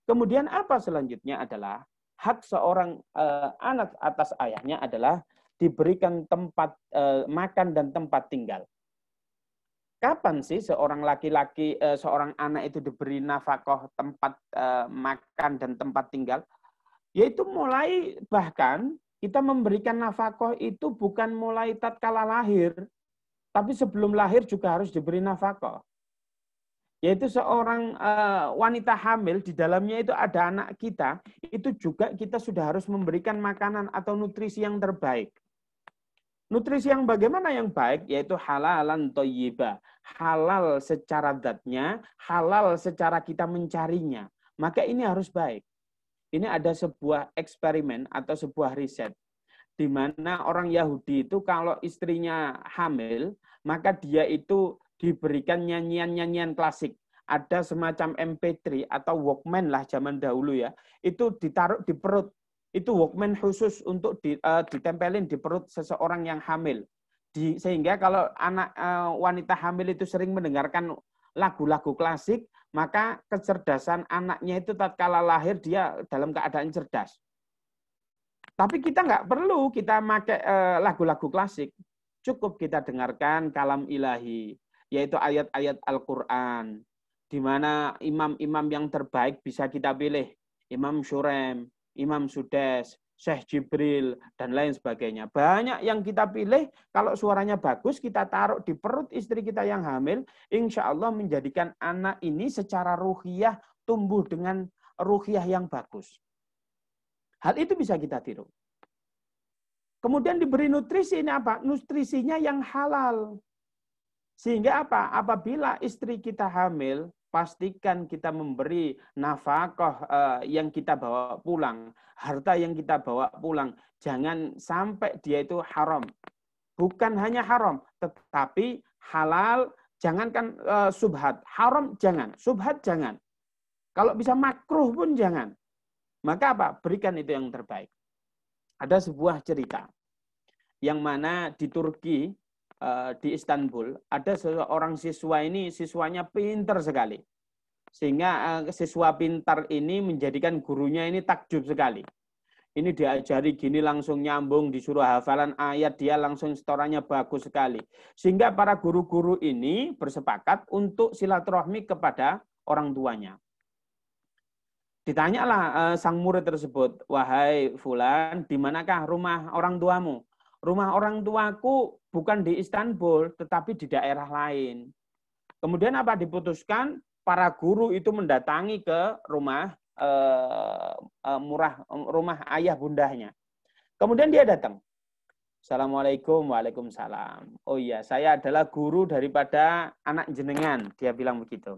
Kemudian apa selanjutnya adalah hak seorang anak atas ayahnya adalah diberikan tempat makan dan tempat tinggal. Kapan sih seorang laki-laki, seorang anak itu diberi nafkah, tempat makan dan tempat tinggal? Yaitu mulai, bahkan kita memberikan nafkah itu bukan mulai tatkala lahir, tapi sebelum lahir juga harus diberi nafkah. Yaitu seorang wanita hamil, di dalamnya itu ada anak kita, itu juga kita sudah harus memberikan makanan atau nutrisi yang terbaik. Nutrisi yang bagaimana yang baik? Yaitu halalan thayyibah. Halal secara zatnya, halal secara kita mencarinya. Maka ini harus baik. Ini ada sebuah eksperimen atau sebuah riset. Di mana orang Yahudi itu kalau istrinya hamil, maka dia itu diberikan nyanyian-nyanyian klasik. ada semacam MP3 atau Walkman lah zaman dahulu ya, itu ditaruh di perut. Itu Walkman khusus untuk ditempelin di perut seseorang yang hamil. Sehingga kalau anak wanita hamil itu sering mendengarkan lagu-lagu klasik, maka kecerdasan anaknya itu tatkala lahir dia dalam keadaan cerdas. Tapi kita nggak perlu kita pakai lagu-lagu klasik. Cukup kita dengarkan kalam ilahi, yaitu ayat-ayat Al-Quran, di mana imam-imam yang terbaik bisa kita pilih. Imam Syurem, Imam Sudes, Syekh Jibril, dan lain sebagainya. Banyak yang kita pilih, kalau suaranya bagus, kita taruh di perut istri kita yang hamil, insya Allah menjadikan anak ini secara ruhiyah tumbuh dengan ruhiyah yang bagus. Hal itu bisa kita tiru. Kemudian diberi nutrisi, ini apa? Nutrisinya yang halal. Sehingga apa? Apabila istri kita hamil, pastikan kita memberi nafkah yang kita bawa pulang, harta yang kita bawa pulang. Jangan sampai dia itu haram. Bukan hanya haram, tetapi halal. Jangankan subhat, haram jangan, subhat jangan. Kalau bisa makruh pun jangan. Maka apa? Berikan itu yang terbaik. Ada sebuah cerita yang mana di Turki, di Istanbul, ada seorang siswa ini, siswanya pintar sekali. Sehingga siswa pintar ini menjadikan gurunya ini takjub sekali. Ini diajari gini langsung nyambung, disuruh hafalan ayat, dia langsung setorannya bagus sekali. Sehingga para guru-guru ini bersepakat untuk silaturahmi kepada orang tuanya. Ditanyalah sang murid tersebut, wahai fulan, di manakah rumah orang tuamu? Rumah orang tuaku bukan di Istanbul, tetapi di daerah lain. Kemudian apa diputuskan? Para guru itu mendatangi ke rumah rumah ayah bundanya. Kemudian dia datang. Assalamualaikum, waalaikumsalam. Oh iya, saya adalah guru daripada anak jenengan. Dia bilang begitu.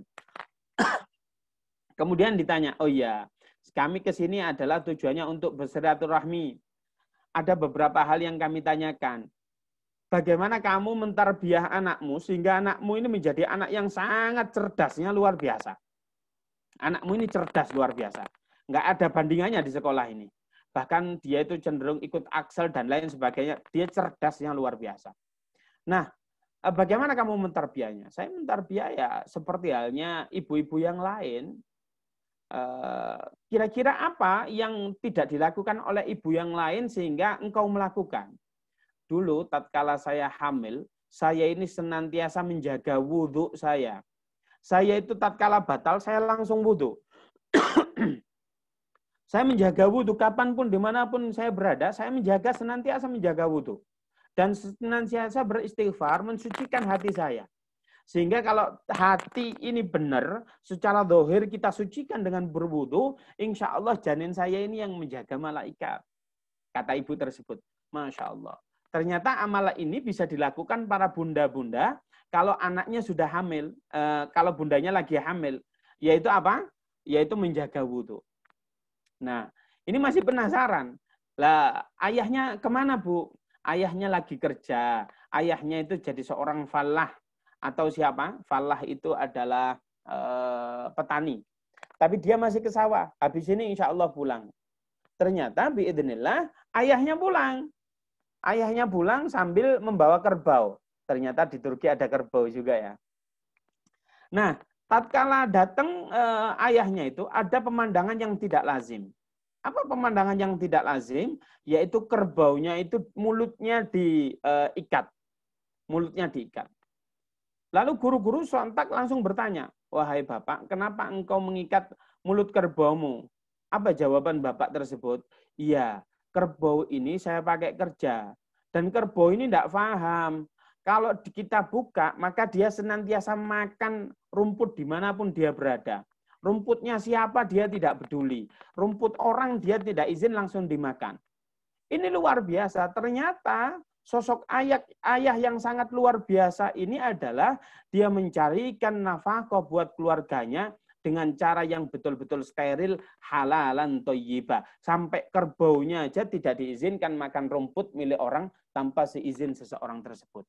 Kemudian ditanya, oh iya, kami ke sini adalah tujuannya untuk bersilaturahmi. Ada beberapa hal yang kami tanyakan. Bagaimana kamu mentarbiyah anakmu sehingga anakmu ini menjadi anak yang sangat cerdasnya luar biasa. Anakmu ini cerdas luar biasa. Nggak ada bandingannya di sekolah ini. Bahkan dia itu cenderung ikut Axel dan lain sebagainya. Dia cerdasnya luar biasa. Nah, bagaimana kamu mentarbiyahnya? Saya mentarbiyah ya seperti halnya ibu-ibu yang lain. Kira-kira apa yang tidak dilakukan oleh ibu yang lain sehingga engkau melakukan? Dulu tatkala saya hamil, saya ini senantiasa menjaga wudhu saya. Saya itu tatkala batal, saya langsung wudhu. Saya menjaga wudhu kapanpun, dimanapun saya berada, saya senantiasa menjaga wudhu. Dan senantiasa beristighfar, mensucikan hati saya. Sehingga kalau hati ini benar, secara zahir kita sucikan dengan berwudu, insya Allah janin saya ini yang menjaga malaikat. Kata ibu tersebut. Masya Allah. Ternyata amalan ini bisa dilakukan para bunda-bunda kalau anaknya sudah hamil, kalau bundanya lagi hamil. Yaitu apa? Yaitu menjaga wudu. Nah, ini masih penasaran. Lah, ayahnya kemana, Bu? Ayahnya lagi kerja. Ayahnya itu jadi seorang fallah. Atau siapa? Fallah itu adalah petani. Tapi dia masih ke sawah. Habis ini insya Allah pulang. Ternyata biidznillah ayahnya pulang. Ayahnya pulang sambil membawa kerbau. Ternyata di Turki ada kerbau juga ya. Nah, tatkala datang ayahnya itu ada pemandangan yang tidak lazim. Apa pemandangan yang tidak lazim? Yaitu kerbaunya itu mulutnya diikat. Mulutnya diikat. Lalu guru-guru sontak langsung bertanya, wahai bapak, kenapa engkau mengikat mulut kerbaumu? Apa jawaban bapak tersebut? Iya, kerbau ini saya pakai kerja. Dan kerbau ini tidak paham. Kalau kita buka, maka dia senantiasa makan rumput dimanapun dia berada. Rumputnya siapa dia tidak peduli. Rumput orang dia tidak izin langsung dimakan. Ini luar biasa. Ternyata sosok ayah yang sangat luar biasa ini adalah dia mencarikan nafkah buat keluarganya dengan cara yang betul-betul steril, halalan thayyibah. Sampai kerbaunya aja tidak diizinkan makan rumput milik orang tanpa seizin seseorang tersebut.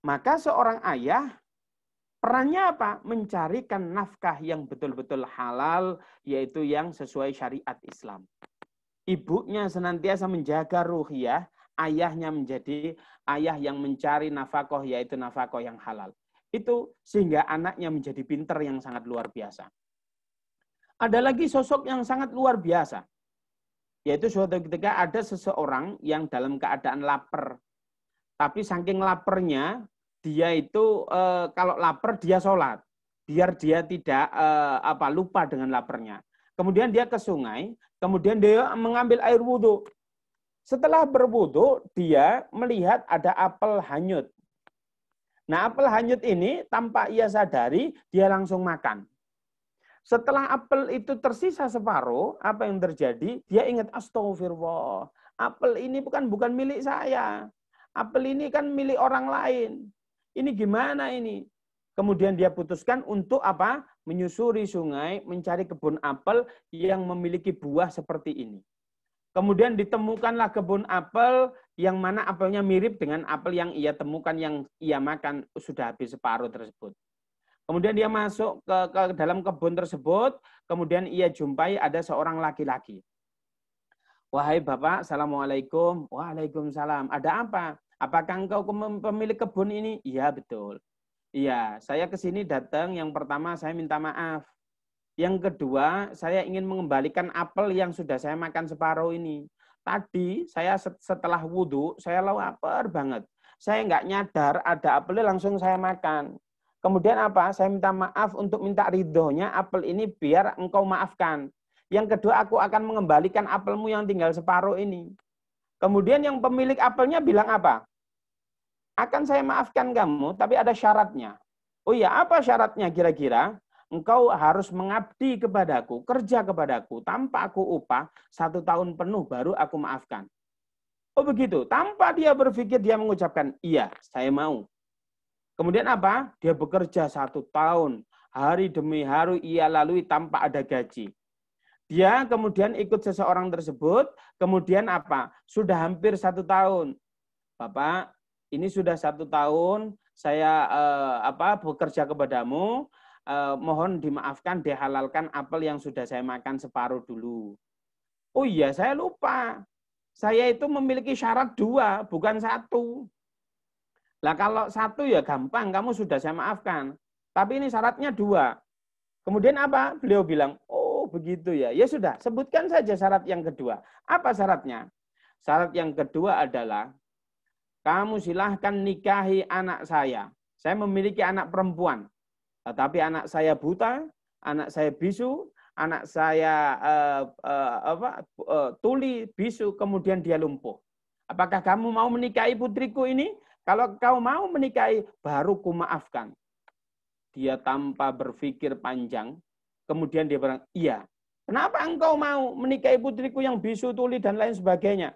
Maka seorang ayah Perannya apa? Mencarikan nafkah yang betul-betul halal, yaitu yang sesuai syariat Islam. Ibunya senantiasa menjaga ruhiyah, ayahnya menjadi ayah yang mencari nafkah, yaitu nafkah yang halal. Itu sehingga anaknya menjadi pinter yang sangat luar biasa. Ada lagi sosok yang sangat luar biasa, yaitu suatu ketika ada seseorang yang dalam keadaan lapar. Tapi saking laparnya, dia itu kalau lapar dia sholat, biar dia tidak lupa dengan laparnya. Kemudian dia ke sungai, kemudian dia mengambil air wudhu. Setelah berwudhu, dia melihat ada apel hanyut. Nah, apel hanyut ini tanpa ia sadari, dia langsung makan. Setelah apel itu tersisa separuh, apa yang terjadi? Dia ingat, astagfirullah, apel ini bukan milik saya. Apel ini kan milik orang lain. Ini gimana ini? Kemudian dia putuskan untuk apa? Menyusuri sungai, mencari kebun apel yang memiliki buah seperti ini. Kemudian ditemukanlah kebun apel yang mana apelnya mirip dengan apel yang ia temukan, yang ia makan sudah habis separuh tersebut. Kemudian dia masuk ke dalam kebun tersebut, kemudian ia jumpai ada seorang laki-laki. Wahai Bapak, Assalamualaikum. Waalaikumsalam. Ada apa? Apakah engkau pemilik kebun ini? Iya, betul. Iya, saya ke sini datang. Yang pertama, saya minta maaf. Yang kedua, saya ingin mengembalikan apel yang sudah saya makan separuh ini. Tadi, saya setelah wudhu, saya lapar banget. Saya nggak nyadar ada apel, langsung saya makan. Kemudian apa? Saya minta maaf untuk minta ridhonya apel ini biar engkau maafkan. Yang kedua, aku akan mengembalikan apelmu yang tinggal separuh ini. Kemudian yang pemilik apelnya bilang apa? Akan saya maafkan kamu, tapi ada syaratnya. Oh iya, apa syaratnya kira-kira? Engkau harus mengabdi kepadaku, kerja kepadaku, tanpa aku upah, 1 tahun penuh baru aku maafkan. Oh begitu, tanpa dia berpikir, dia mengucapkan, iya, saya mau. Kemudian apa? Dia bekerja 1 tahun, hari demi hari ia lalui tanpa ada gaji. Dia kemudian ikut seseorang tersebut, kemudian apa? Sudah hampir 1 tahun. Bapak, ini sudah 1 tahun, saya bekerja kepadamu, mohon dimaafkan, dihalalkan apel yang sudah saya makan separuh dulu. Oh iya, saya lupa. Saya itu memiliki syarat 2, bukan 1. Lah kalau 1 ya gampang, kamu sudah saya maafkan. Tapi ini syaratnya 2. Kemudian apa? Beliau bilang, oh begitu ya. Ya sudah, sebutkan saja syarat yang kedua. Apa syaratnya? Syarat yang kedua adalah, kamu silahkan nikahi anak saya. Saya memiliki anak perempuan. Tetapi anak saya buta, anak saya bisu, anak saya tuli, bisu, kemudian dia lumpuh. Apakah kamu mau menikahi putriku ini? Kalau kau mau menikahi, baru ku maafkan. Dia tanpa berpikir panjang, kemudian dia bilang, iya. Kenapa engkau mau menikahi putriku yang bisu, tuli, dan lain sebagainya?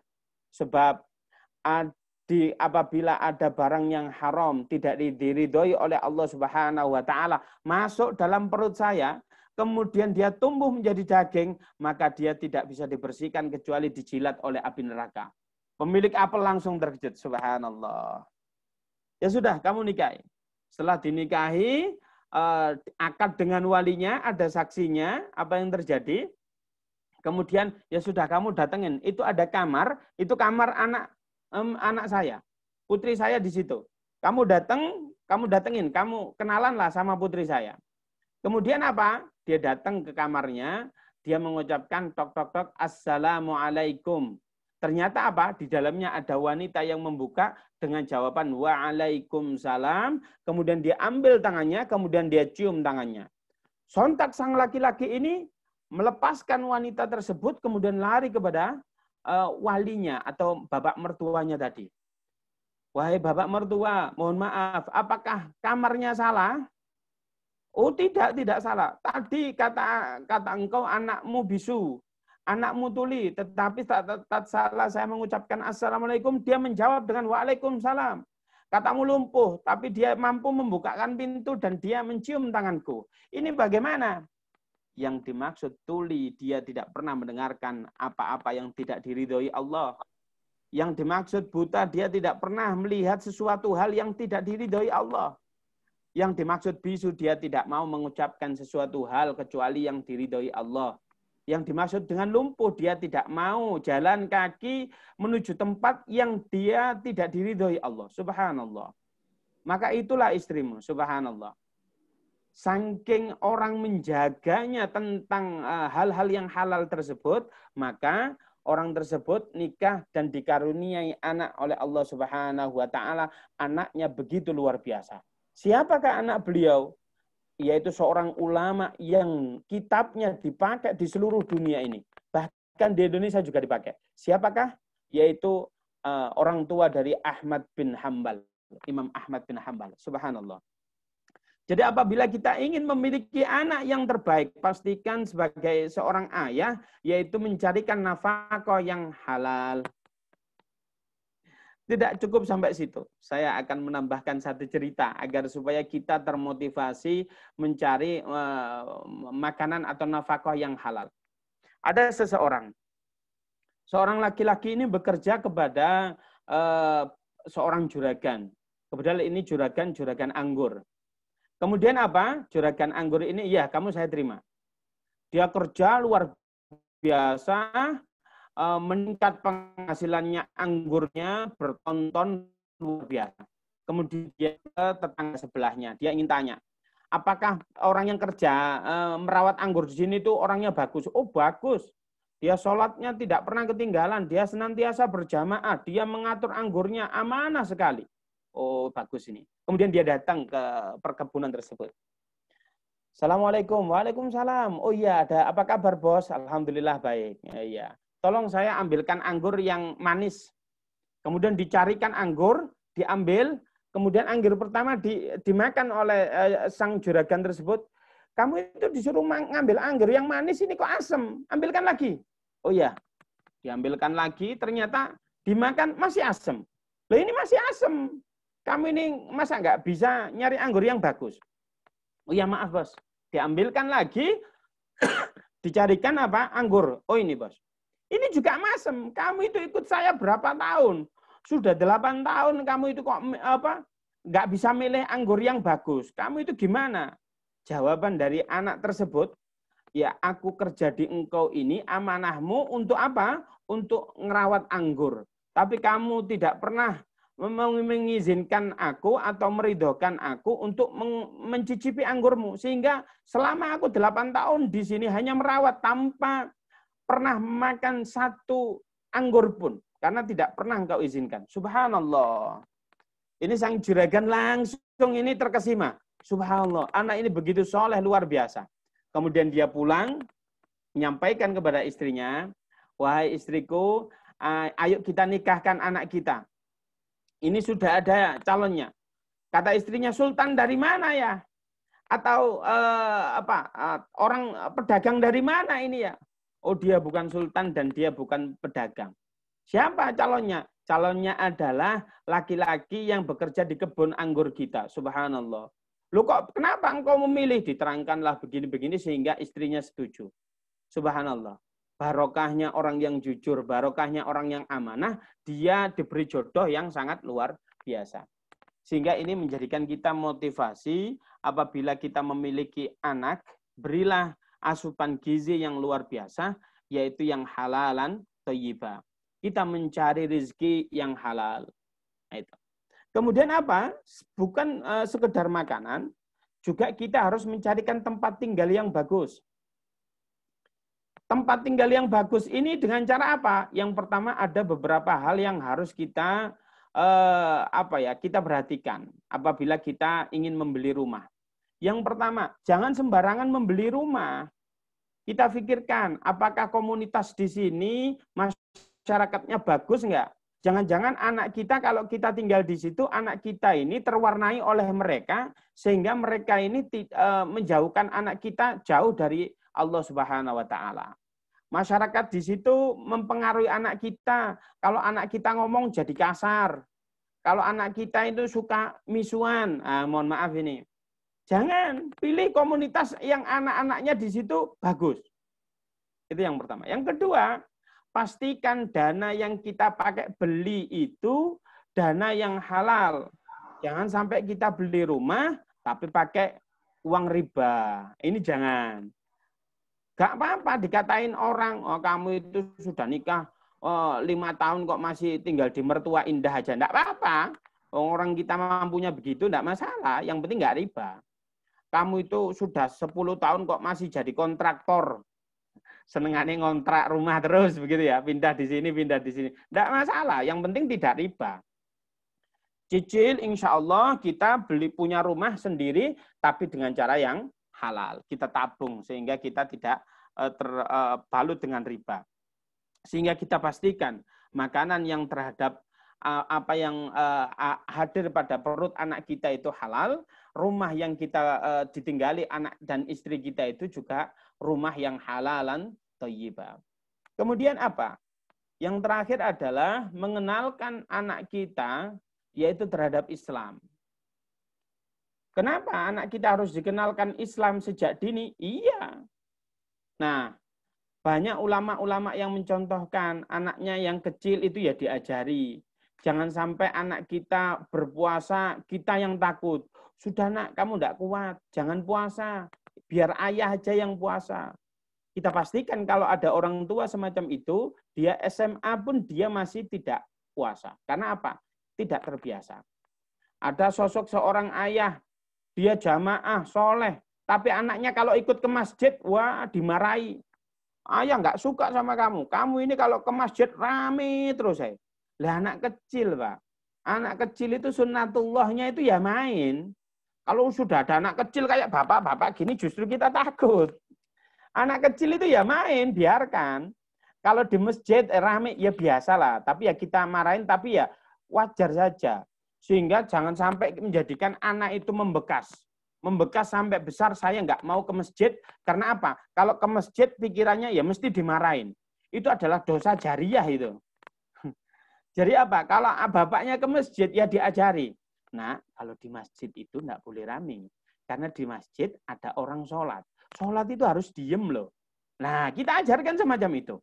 Sebab apabila ada barang yang haram, tidak diridhoi oleh Allah Subhanahu wa Ta'ala, masuk dalam perut saya, kemudian dia tumbuh menjadi daging, maka dia tidak bisa dibersihkan kecuali dijilat oleh api neraka. Pemilik apel langsung terkejut, subhanallah. Ya sudah, kamu nikahi. Setelah dinikahi, akad dengan walinya, ada saksinya, apa yang terjadi? Kemudian, ya sudah, kamu datengin. Itu ada kamar, itu kamar anak saya. Putri saya di situ. Kamu datengin, kamu kenalanlah sama putri saya. Kemudian apa? Dia datang ke kamarnya, dia mengucapkan tok tok tok, assalamualaikum. Ternyata apa? Di dalamnya ada wanita yang membuka dengan jawaban waalaikumsalam. Kemudian dia ambil tangannya, kemudian dia cium tangannya. Sontak sang laki-laki ini melepaskan wanita tersebut, kemudian lari kepada walinya atau bapak mertuanya tadi. Wahai bapak mertua, mohon maaf, apakah kamarnya salah? Oh tidak salah. Tadi kata engkau anakmu bisu, anakmu tuli, tetapi tak salah saya mengucapkan assalamualaikum, dia menjawab dengan waalaikumsalam. Katamu lumpuh, tapi dia mampu membukakan pintu dan dia mencium tanganku. Ini bagaimana? Yang dimaksud tuli, dia tidak pernah mendengarkan apa-apa yang tidak diridhoi Allah. Yang dimaksud buta, dia tidak pernah melihat sesuatu hal yang tidak diridhoi Allah. Yang dimaksud bisu, dia tidak mau mengucapkan sesuatu hal kecuali yang diridhoi Allah. Yang dimaksud dengan lumpuh, dia tidak mau jalan kaki menuju tempat yang dia tidak diridhoi Allah. Subhanallah. Maka itulah istrimu, subhanallah. Saking orang menjaganya tentang hal-hal yang halal tersebut, maka orang tersebut nikah dan dikaruniai anak oleh Allah Subhanahu wa taala, anaknya begitu luar biasa. Siapakah anak beliau? Yaitu seorang ulama yang kitabnya dipakai di seluruh dunia ini. Bahkan di Indonesia juga dipakai. Siapakah? Yaitu orang tua dari Ahmad bin Hambal. Imam Ahmad bin Hambal. Subhanallah. Jadi apabila kita ingin memiliki anak yang terbaik, pastikan sebagai seorang ayah, yaitu mencarikan nafkah yang halal. Tidak cukup sampai situ. Saya akan menambahkan satu cerita agar supaya kita termotivasi mencari makanan atau nafkah yang halal. Ada seorang laki-laki ini bekerja kepada seorang juragan. Kebetulan ini juragan anggur. Kemudian apa? Juragan anggur ini, ya kamu saya terima. Dia kerja luar biasa, meningkat penghasilannya anggurnya bertonton luar biasa. Kemudian dia ke tetangga sebelahnya, dia ingin tanya, apakah orang yang kerja merawat anggur di sini itu orangnya bagus? Oh bagus. Dia sholatnya tidak pernah ketinggalan, dia senantiasa berjamaah, dia mengatur anggurnya amanah sekali. Oh bagus ini. Kemudian dia datang ke perkebunan tersebut. Assalamualaikum. Waalaikumsalam. Oh iya, apa kabar bos? Alhamdulillah baik. Iya. Tolong saya ambilkan anggur yang manis. Kemudian dicarikan anggur, diambil. Kemudian anggur pertama dimakan oleh sang juragan tersebut. Kamu itu disuruh ngambil anggur yang manis ini kok asem. Ambilkan lagi. Oh iya. Diambilkan lagi, ternyata dimakan masih asem. Loh ini masih asem. Kamu ini masa nggak bisa nyari anggur yang bagus? Oh ya maaf bos. Diambilkan lagi, dicarikan apa? Anggur. Oh ini bos. Ini juga masem. Kamu itu ikut saya berapa tahun? Sudah 8 tahun kamu itu kok nggak bisa milih anggur yang bagus. Kamu itu gimana? Jawaban dari anak tersebut, ya aku kerja di engkau ini amanahmu untuk apa? Untuk ngerawat anggur. Tapi kamu tidak pernah mengizinkan aku atau meridhokan aku untuk mencicipi anggurmu. Sehingga selama aku 8 tahun di sini hanya merawat tanpa pernah makan satu anggur pun. Karena tidak pernah engkau izinkan. Subhanallah. Ini sang juragan langsung ini terkesima. Subhanallah. Anak ini begitu soleh luar biasa. Kemudian dia pulang, menyampaikan kepada istrinya, wahai istriku, ayo kita nikahkan anak kita. Ini sudah ada calonnya. Kata istrinya, sultan dari mana ya? Atau orang pedagang dari mana ini ya? Oh dia bukan sultan dan dia bukan pedagang. Siapa calonnya? Calonnya adalah laki-laki yang bekerja di kebun anggur kita. Subhanallah. Loh kok kenapa engkau memilih? Diterangkanlah begini-begini sehingga istrinya setuju. Subhanallah. Barokahnya orang yang jujur, barokahnya orang yang amanah, dia diberi jodoh yang sangat luar biasa. Sehingga ini menjadikan kita motivasi apabila kita memiliki anak, berilah asupan gizi yang luar biasa, yaitu yang halalan thayyibah. Kita mencari rezeki yang halal. Nah, itu. Kemudian apa? Bukan sekedar makanan, juga kita harus mencarikan tempat tinggal yang bagus. Tempat tinggal yang bagus ini dengan cara apa? Yang pertama ada beberapa hal yang harus kita kita perhatikan apabila kita ingin membeli rumah. Yang pertama, jangan sembarangan membeli rumah. Kita pikirkan apakah komunitas di sini masyarakatnya bagus enggak? Jangan-jangan anak kita kalau kita tinggal di situ, anak kita ini terwarnai oleh mereka sehingga mereka ini menjauhkan anak kita jauh dari Allah Subhanahu wa taala. Masyarakat di situ mempengaruhi anak kita. Kalau anak kita ngomong jadi kasar. Kalau anak kita itu suka misuan. Mohon maaf ini. Jangan pilih komunitas yang anak-anaknya di situ bagus. Itu yang pertama. Yang kedua, pastikan dana yang kita pakai beli itu dana yang halal. Jangan sampai kita beli rumah tapi pakai uang riba. Ini jangan. Gak apa-apa dikatain orang, oh kamu itu sudah nikah 5 tahun kok masih tinggal di mertua indah aja. Enggak apa-apa. Orang kita mampunya begitu enggak masalah, yang penting enggak riba. Kamu itu sudah 10 tahun kok masih jadi kontraktor. Senengannya ngontrak rumah terus begitu ya, pindah di sini, pindah di sini. Enggak masalah, yang penting tidak riba. Cicil insya Allah kita punya rumah sendiri tapi dengan cara yang halal. Kita tabung sehingga kita tidak terbalut dengan riba. Sehingga kita pastikan makanan yang terhadap apa yang hadir pada perut anak kita itu halal, rumah yang kita ditinggali anak dan istri kita itu juga rumah yang halalan thayyibah. Kemudian apa? Yang terakhir adalah mengenalkan anak kita yaitu terhadap Islam. Kenapa anak kita harus dikenalkan Islam sejak dini? Iya. Nah, banyak ulama-ulama yang mencontohkan anaknya yang kecil itu ya diajari. Jangan sampai anak kita berpuasa, kita yang takut. Sudah nak, kamu tidak kuat, jangan puasa. Biar ayah aja yang puasa. Kita pastikan kalau ada orang tua semacam itu, dia SMA pun dia masih tidak puasa. Karena apa? Tidak terbiasa. Ada sosok seorang ayah, dia jamaah, soleh. Tapi anaknya kalau ikut ke masjid, wah dimarahi. Ayah nggak suka sama kamu. Kamu ini kalau ke masjid rame terus saya. Lah anak kecil, Pak. Anak kecil itu sunnatullahnya itu ya main. Kalau sudah ada anak kecil kayak bapak-bapak gini justru kita takut. Anak kecil itu ya main, biarkan. Kalau di masjid rame ya biasalah. Tapi ya kita marahin, tapi ya wajar saja. Sehingga jangan sampai menjadikan anak itu membekas. Membekas sampai besar, saya nggak mau ke masjid. Karena apa? Kalau ke masjid pikirannya ya mesti dimarahin. Itu adalah dosa jariah itu. Jadi apa? Kalau bapaknya ke masjid, ya diajari. Nah, kalau di masjid itu nggak boleh rame. Karena di masjid ada orang sholat. Sholat itu harus diem loh. Nah, kita ajarkan semacam itu.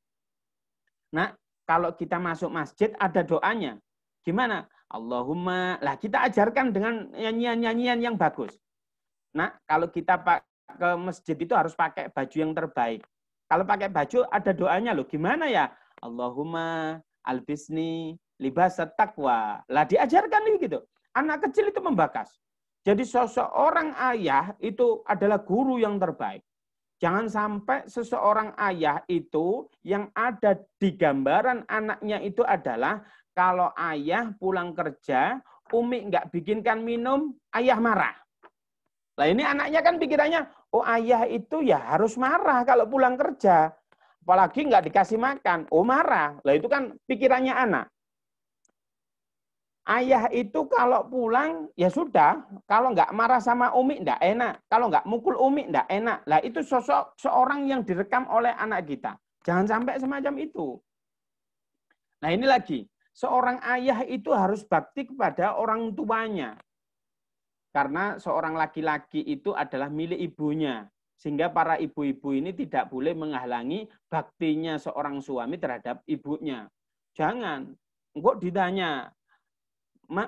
Nah, kalau kita masuk masjid, ada doanya. Gimana? Allahumma. Lah, kita ajarkan dengan nyanyian-nyanyian yang bagus. Nah, kalau kita ke masjid itu harus pakai baju yang terbaik. Kalau pakai baju, ada doanya loh. Gimana ya? Allahumma albisni libas taqwa. Lah diajarkan gitu. Anak kecil itu membakas. Jadi seseorang ayah itu adalah guru yang terbaik. Jangan sampai seseorang ayah itu yang ada di gambaran anaknya itu adalah kalau ayah pulang kerja, Umi nggak bikinkan minum, ayah marah. Lah ini anaknya kan pikirannya, oh ayah itu ya harus marah kalau pulang kerja. Apalagi nggak dikasih makan, oh marah. Lah itu kan pikirannya anak. Ayah itu kalau pulang, ya sudah. Kalau nggak marah sama Umi, nggak enak. Kalau nggak mukul Umi, nggak enak. Lah itu sosok seorang yang direkam oleh anak kita. Jangan sampai semacam itu. Nah ini lagi, seorang ayah itu harus bakti kepada orang tuanya. Karena seorang laki-laki itu adalah milik ibunya. Sehingga para ibu-ibu ini tidak boleh menghalangi baktinya seorang suami terhadap ibunya. Jangan. Kok ditanya,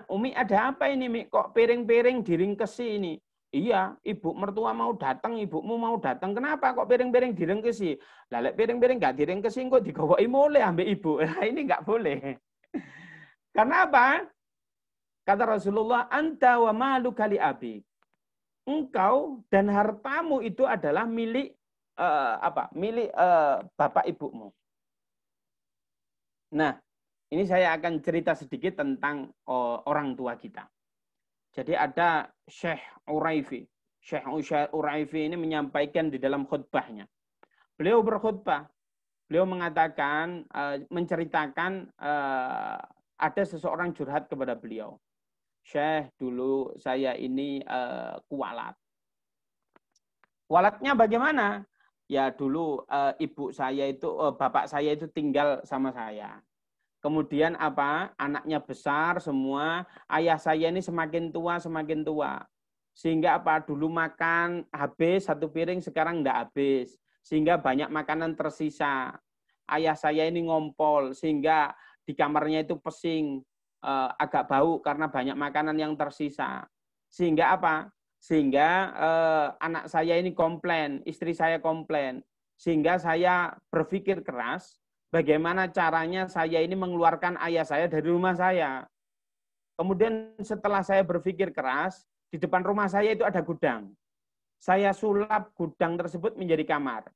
Umi ada apa ini, Mi? Kok piring-piring diringkesi ini? Iya, ibu mertua mau datang, ibumu mau datang. Kenapa kok piring-piring diringkesi? Lah piring-piring nggak diringkesi kok digowoi mulai ambil ibu. Nah, ini nggak boleh. Karena apa? Kata Rasulullah, anta wa maluka li abi. Engkau dan hartamu itu adalah milik milik bapak ibumu. Nah, ini saya akan cerita sedikit tentang orang tua kita. Jadi ada Syekh Uraifi. Syekh Uraifi ini menyampaikan di dalam khutbahnya. Beliau berkhutbah. Beliau mengatakan, menceritakan ada seseorang curhat kepada beliau. Syekh, dulu saya ini kualat. Kualatnya bagaimana? Ya dulu ibu saya itu, bapak saya itu tinggal sama saya. Kemudian apa? Anaknya besar semua. Ayah saya ini semakin tua. Sehingga apa? Dulu makan habis satu piring, sekarang enggak habis. Sehingga banyak makanan tersisa. Ayah saya ini ngompol sehingga di kamarnya itu pesing, agak bau karena banyak makanan yang tersisa. Sehingga apa? Sehingga anak saya ini komplain, istri saya komplain. Sehingga saya berpikir keras, bagaimana caranya saya ini mengeluarkan ayah saya dari rumah saya. Kemudian setelah saya berpikir keras, di depan rumah saya itu ada gudang. Saya sulap gudang tersebut menjadi kamar.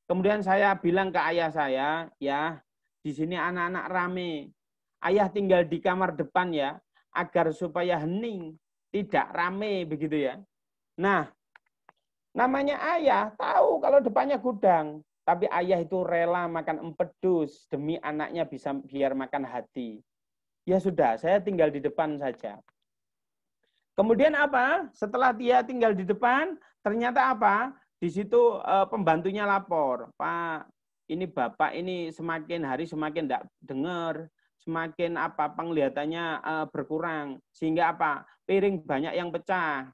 Kemudian saya bilang ke ayah saya, ya, di sini anak-anak rame. Ayah tinggal di kamar depan ya, agar supaya hening, tidak rame begitu ya. Nah, namanya ayah tahu kalau depannya gudang, tapi ayah itu rela makan empedus demi anaknya bisa biar makan hati. Ya sudah, saya tinggal di depan saja. Kemudian apa? Setelah dia tinggal di depan, ternyata apa? Di situ pembantunya lapor, Pak, ini Bapak ini semakin hari semakin tidak dengar, semakin apa penglihatannya berkurang, sehingga apa? Piring banyak yang pecah,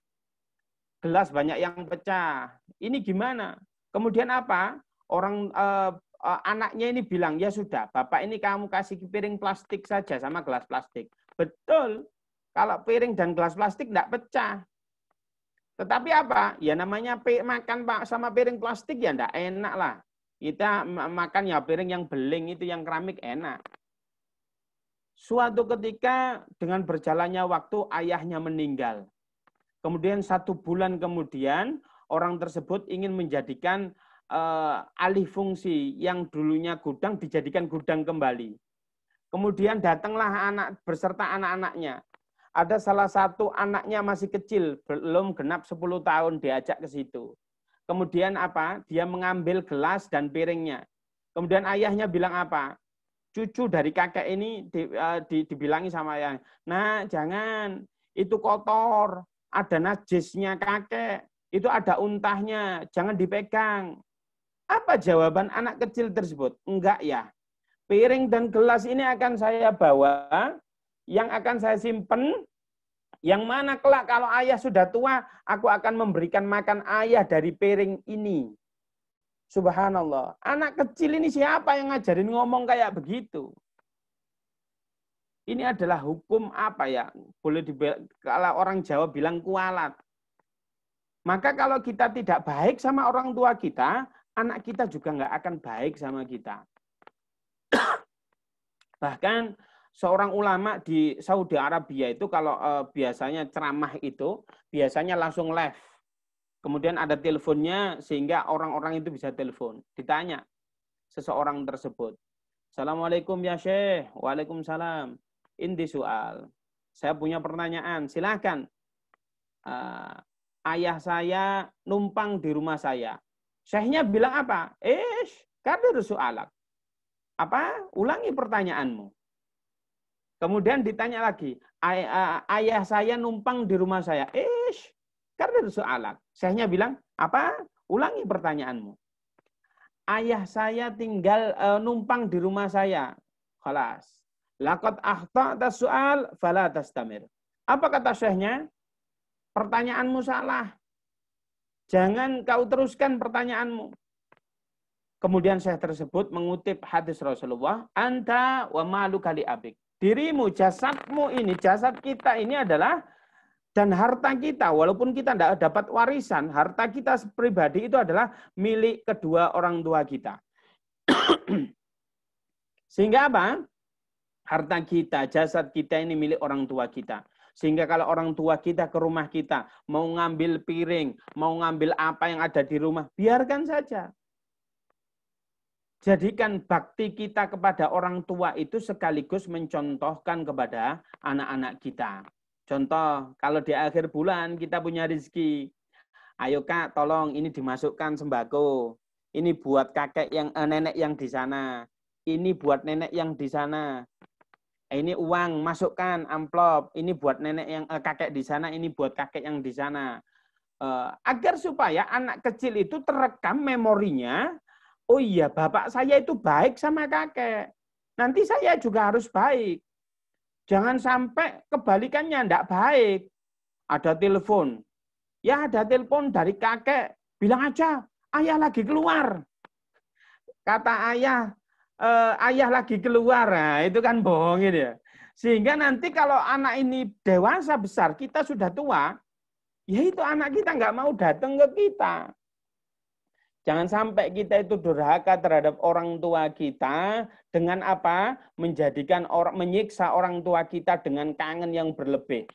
gelas banyak yang pecah. Ini gimana? Kemudian apa? Orang anaknya ini bilang, ya sudah, Bapak ini kamu kasih piring plastik saja sama gelas plastik. Betul. Kalau piring dan gelas plastik tidak pecah. Tetapi apa? Ya namanya makan Pak sama piring plastik ya tidak enak lah. Kita makan ya piring yang beling itu yang keramik enak. Suatu ketika dengan berjalannya waktu ayahnya meninggal. Kemudian 1 bulan kemudian orang tersebut ingin menjadikan alih fungsi yang dulunya gudang dijadikan gudang kembali. Kemudian datanglah anak beserta anak-anaknya. Ada salah satu anaknya masih kecil, belum genap 10 tahun diajak ke situ. Kemudian apa? Dia mengambil gelas dan piringnya. Kemudian ayahnya bilang apa? Cucu dari kakek ini dibilangi sama ayah, nah jangan, itu kotor, ada najisnya kakek, itu ada untahnya, jangan dipegang. Apa jawaban anak kecil tersebut? Enggak ya, piring dan gelas ini akan saya bawa, yang akan saya simpen, yang mana kelak kalau ayah sudah tua, aku akan memberikan makan ayah dari piring ini. Subhanallah. Anak kecil ini siapa yang ngajarin ngomong kayak begitu? Ini adalah hukum apa ya? Boleh kalau orang Jawa bilang kualat. Maka kalau kita tidak baik sama orang tua kita, anak kita juga nggak akan baik sama kita. Bahkan seorang ulama di Saudi Arabia itu kalau biasanya ceramah itu biasanya langsung live. Kemudian ada teleponnya sehingga orang-orang itu bisa telepon. Ditanya seseorang tersebut. Assalamualaikum ya Syekh. Waalaikumsalam. Ini soal. Saya punya pertanyaan. Silakan. Ayah saya numpang di rumah saya. Syekhnya bilang apa? Kadir soalak. Apa? Ulangi pertanyaanmu. Kemudian ditanya lagi. Ayah saya numpang di rumah saya. Karena itu soalak. Syekhnya bilang, apa? Ulangi pertanyaanmu. Ayah saya tinggal numpang di rumah saya. Khalas. Laqad akhta'ta soal fala tastamir. Apa kata syekhnya? Pertanyaanmu salah. Jangan kau teruskan pertanyaanmu. Kemudian syekh tersebut mengutip hadis Rasulullah, anta wa maluka li abik. Dirimu, jasadmu ini, jasad kita ini adalah dan harta kita, walaupun kita tidak dapat warisan, harta kita pribadi itu adalah milik kedua orang tua kita. Sehingga apa? Harta kita, jasad kita ini milik orang tua kita. Sehingga kalau orang tua kita ke rumah kita, mau ngambil piring, mau ngambil apa yang ada di rumah, biarkan saja. Jadikan bakti kita kepada orang tua itu sekaligus mencontohkan kepada anak-anak kita. Contoh, kalau di akhir bulan kita punya rezeki, ayo Kak, tolong ini dimasukkan sembako. Ini buat kakek yang nenek yang di sana. Ini buat nenek yang di sana. Ini uang, masukkan amplop. Ini buat nenek yang kakek di sana, ini buat kakek yang di sana. Agar supaya anak kecil itu terekam memorinya, oh iya, bapak saya itu baik sama kakek. Nanti saya juga harus baik. Jangan sampai kebalikannya tidak baik. Ada telepon. Ya ada telepon dari kakek. Bilang aja, ayah lagi keluar. Kata ayah, ayah lagi keluar. Nah, itu kan bohongin ya. Sehingga nanti kalau anak ini dewasa besar, kita sudah tua, Ya itu anak kita nggak mau datang ke kita. Jangan sampai kita itu durhaka terhadap orang tua kita dengan apa? Menjadikan orang, menyiksa orang tua kita dengan kangen yang berlebih.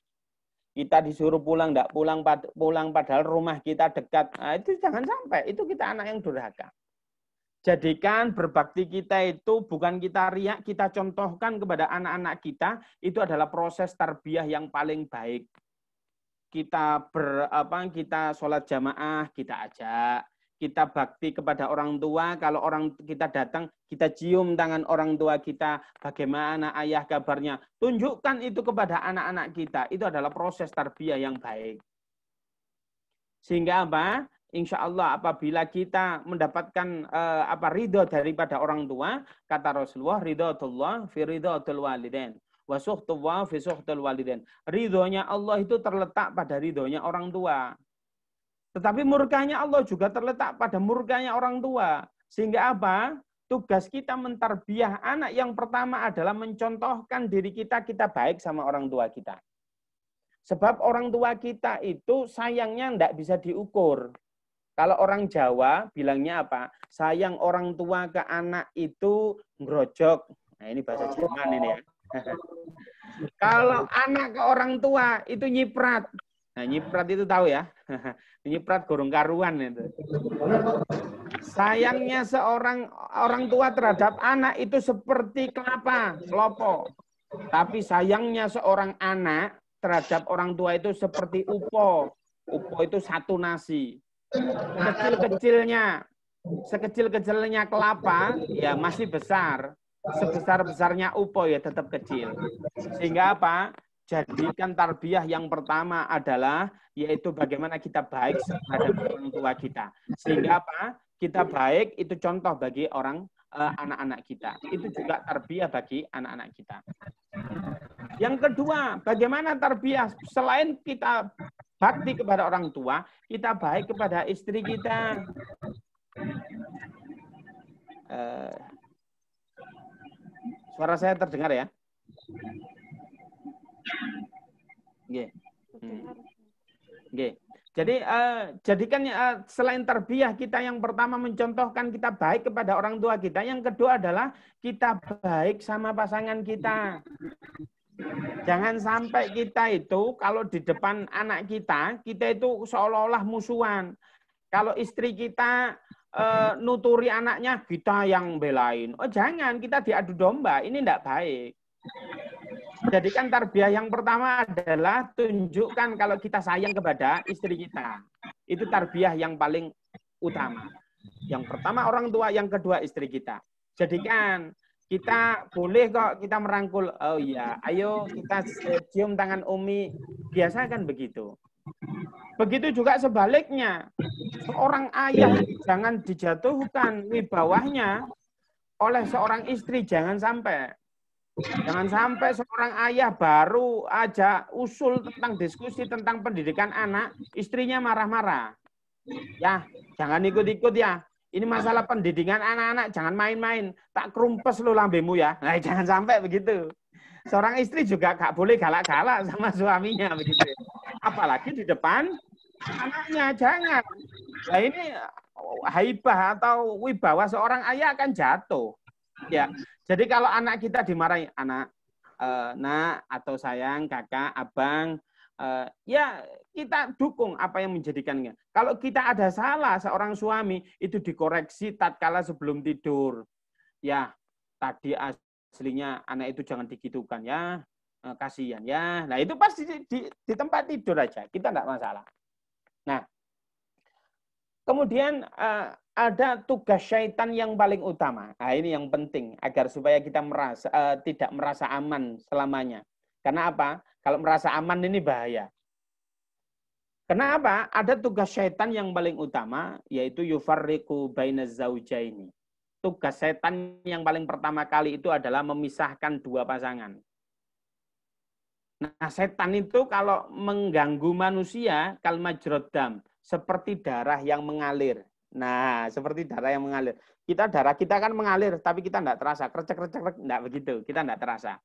Kita disuruh pulang, enggak pulang padahal rumah kita dekat. Nah, itu jangan sampai, itu kita anak yang durhaka. Jadikan berbakti kita itu bukan kita riak, kita contohkan kepada anak-anak kita, itu adalah proses tarbiyah yang paling baik. Kita kita sholat jamaah, kita ajak. Kita bakti kepada orang tua, kalau orang kita datang, kita cium tangan orang tua kita, bagaimana ayah kabarnya. Tunjukkan itu kepada anak-anak kita, itu adalah proses tarbiyah yang baik. Sehingga apa? Insya Allah apabila kita mendapatkan ridho daripada orang tua, kata Rasulullah, ridhatullah fi ridhatul walidain, wa suhtullah fi suhtul walidain. Ridhonya Allah itu terletak pada ridhonya orang tua. Tetapi murkanya Allah juga terletak pada murkanya orang tua. Sehingga apa? Tugas kita mentarbiyah anak yang pertama adalah mencontohkan diri kita baik sama orang tua kita. Sebab orang tua kita itu sayangnya tidak bisa diukur. Kalau orang Jawa bilangnya apa? Sayang orang tua ke anak itu ngrojok. Nah ini bahasa Jerman ini ya. Kalau anak ke orang tua itu nyiprat. Nah nyiprat itu tahu ya. Nyiprat gorong karuan itu. Sayangnya seorang orang tua terhadap anak itu seperti kelapa, kelopo. Tapi sayangnya seorang anak terhadap orang tua itu seperti upo. Upo itu satu nasi. Sekecil-kecilnya kelapa ya masih besar. Sebesar-besarnya upo ya tetap kecil. Sehingga apa? Jadikan tarbiyah yang pertama adalah yaitu bagaimana kita baik terhadap orang tua kita. Sehingga apa? Kita baik itu contoh bagi anak-anak kita. Itu juga tarbiyah bagi anak-anak kita. Yang kedua, bagaimana tarbiyah selain kita bakti kepada orang tua, kita baik kepada istri kita. Suara saya terdengar ya? Oke. Oke. Jadi jadikan selain tarbiyah kita yang pertama mencontohkan kita baik kepada orang tua kita, yang kedua adalah kita baik sama pasangan kita. Jangan sampai kita itu kalau di depan anak kita itu seolah-olah musuhan. Kalau istri kita nuturi anaknya, kita yang belain. Oh jangan, kita diadu domba. Ini tidak baik. Jadikan tarbiyah yang pertama adalah tunjukkan kalau kita sayang kepada istri kita. Itu tarbiyah yang paling utama. Yang pertama orang tua, yang kedua istri kita. Jadikan kita boleh kok kita merangkul. Oh iya, ayo kita cium tangan Umi. Biasa kan begitu. Begitu juga sebaliknya. Seorang ayah jangan dijatuhkan wibawahnya oleh seorang istri. Jangan sampai. Jangan sampai seorang ayah baru aja usul tentang diskusi tentang pendidikan anak, istrinya marah-marah. Ya, jangan ikut-ikut ya. Ini masalah pendidikan anak-anak, jangan main-main. Tak kerumpes lu lambemu ya. Nah, jangan sampai begitu. Seorang istri juga gak boleh galak-galak sama suaminya begitu. Apalagi di depan anaknya, jangan. Nah ini haibah atau wibawa seorang ayah akan jatuh. Ya, jadi kalau anak kita dimarahi, anak, nak atau sayang, kakak, abang, ya kita dukung apa yang menjadikannya. Kalau kita ada salah seorang suami itu dikoreksi tatkala sebelum tidur. Ya, tadi aslinya anak itu jangan digitukan ya, kasihan ya. Nah itu pasti di tempat tidur aja, kita enggak masalah. Nah, kemudian ada tugas syaitan yang paling utama. Nah, ini yang penting agar supaya kita tidak merasa aman selamanya. Karena apa? Kalau merasa aman ini bahaya. Kenapa? Ada tugas syaitan yang paling utama yaitu yufarriqu bainaz zaujaini. Tugas syaitan yang paling pertama kali itu adalah memisahkan dua pasangan. Nah, setan itu kalau mengganggu manusia kal majrad dam, seperti darah yang mengalir. Nah, seperti darah yang mengalir. Darah kita kan mengalir, tapi kita enggak terasa. Krecek-krecek, enggak begitu. Kita enggak terasa.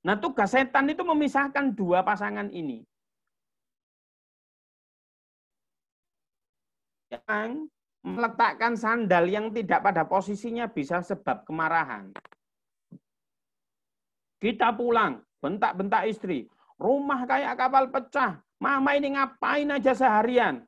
Nah, tugas setan itu memisahkan dua pasangan ini. pulang, meletakkan sandal yang tidak pada posisinya bisa sebab kemarahan. Kita pulang, bentak-bentak istri. Rumah kayak kapal pecah. Mama ini ngapain aja seharian?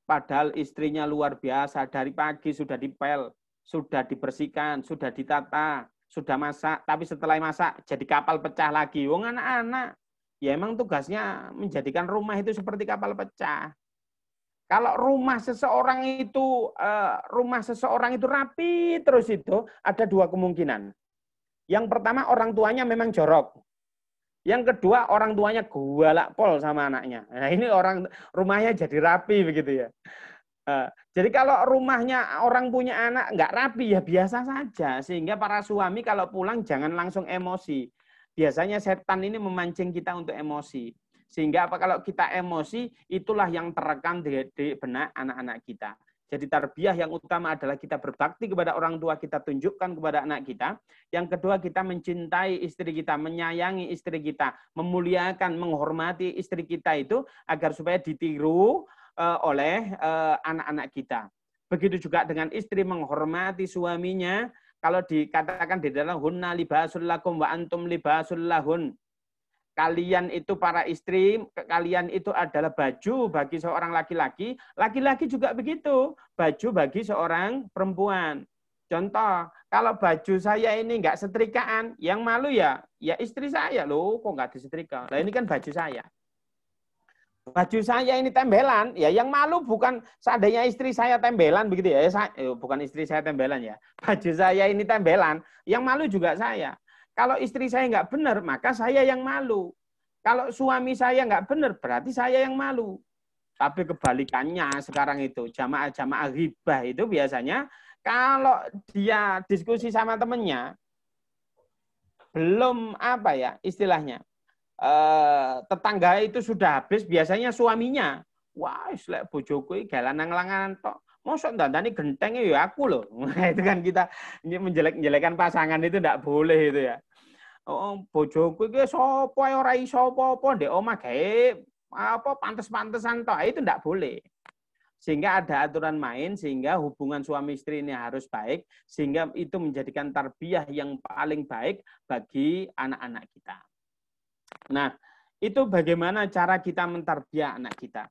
Padahal istrinya luar biasa. Dari pagi sudah dipel, sudah dibersihkan, sudah ditata, sudah masak. Tapi setelah masak jadi kapal pecah lagi. Wong anak-anak, ya emang tugasnya menjadikan rumah itu seperti kapal pecah. Kalau rumah seseorang itu rapi terus itu ada dua kemungkinan. Yang pertama orang tuanya memang jorok. Yang kedua orang tuanya galak pol sama anaknya. Nah ini rumahnya jadi rapi begitu ya. Jadi kalau rumahnya orang punya anak nggak rapi ya biasa saja. Sehingga para suami kalau pulang jangan langsung emosi. Biasanya setan ini memancing kita untuk emosi. Sehingga kalau kita emosi, itulah yang terekam di benak anak-anak kita. Jadi tarbiyah yang utama adalah kita berbakti kepada orang tua, kita tunjukkan kepada anak kita. Yang kedua, kita mencintai istri kita, menyayangi istri kita, memuliakan, menghormati istri kita itu agar supaya ditiru oleh anak-anak kita. Begitu juga dengan istri menghormati suaminya. Kalau dikatakan di dalam hunna libasul lakum wa antum libasul lahun. Kalian itu para istri, kalian itu adalah baju bagi seorang laki-laki. Laki-laki juga begitu, baju bagi seorang perempuan. Contoh, kalau baju saya ini enggak setrikaan, yang malu ya istri saya loh, kok enggak disetrika. Nah ini kan baju saya. Baju saya ini tembelan, ya yang malu bukan seandainya istri saya tembelan begitu ya. Bukan istri saya tembelan ya. Baju saya ini tembelan, yang malu juga saya. Kalau istri saya nggak benar, maka saya yang malu. Kalau suami saya nggak benar, berarti saya yang malu. Tapi kebalikannya sekarang itu, jamaah-jamaah ghibah itu biasanya, kalau dia diskusi sama temennya, belum istilahnya, tetangga itu sudah habis, biasanya suaminya, wah, selek bojoku iki lanang-langan tok. Mosok ndandani gentengnya ya aku loh. Itu kan kita menjelek-jelekan pasangan itu enggak boleh itu ya. Oh, bojoku iki sapa ora iso apa-apa ndek omah gawe pantes-pantesan tok. Itu enggak boleh. Sehingga ada aturan main sehingga hubungan suami istri ini harus baik sehingga itu menjadikan tarbiyah yang paling baik bagi anak-anak kita. Nah, itu bagaimana cara kita mentarbiyah anak kita.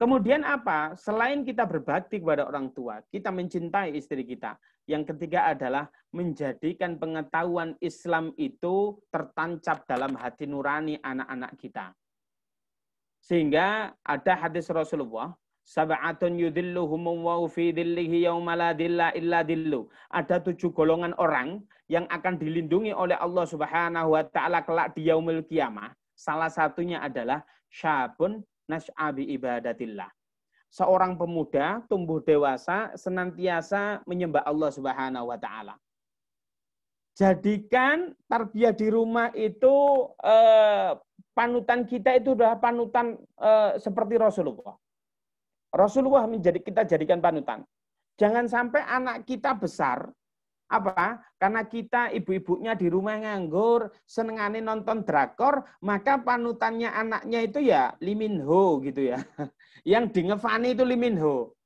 Kemudian apa? Selain kita berbakti kepada orang tua, kita mencintai istri kita. Yang ketiga adalah menjadikan pengetahuan Islam itu tertancap dalam hati nurani anak-anak kita. Sehingga ada hadis Rasulullah, sab'atun yudhilluhumullahu fi dhillihi yauma la dhilla illa dhillu. Ada 7 golongan orang yang akan dilindungi oleh Allah Subhanahu wa taala kelak di yaumil qiyamah. Salah satunya adalah syabun nas'abi ibadatillah. Seorang pemuda tumbuh dewasa senantiasa menyembah Allah Subhanahu wa taala. Jadikan tarbiyah di rumah itu panutan kita itu adalah panutan seperti Rasulullah. Rasulullah kita jadikan panutan. Jangan sampai anak kita besar karena kita ibu-ibunya di rumah nganggur, senengane nonton drakor, maka panutannya anaknya itu ya Lee Min Ho gitu ya. Yang di ngefani itu Lee Min Ho.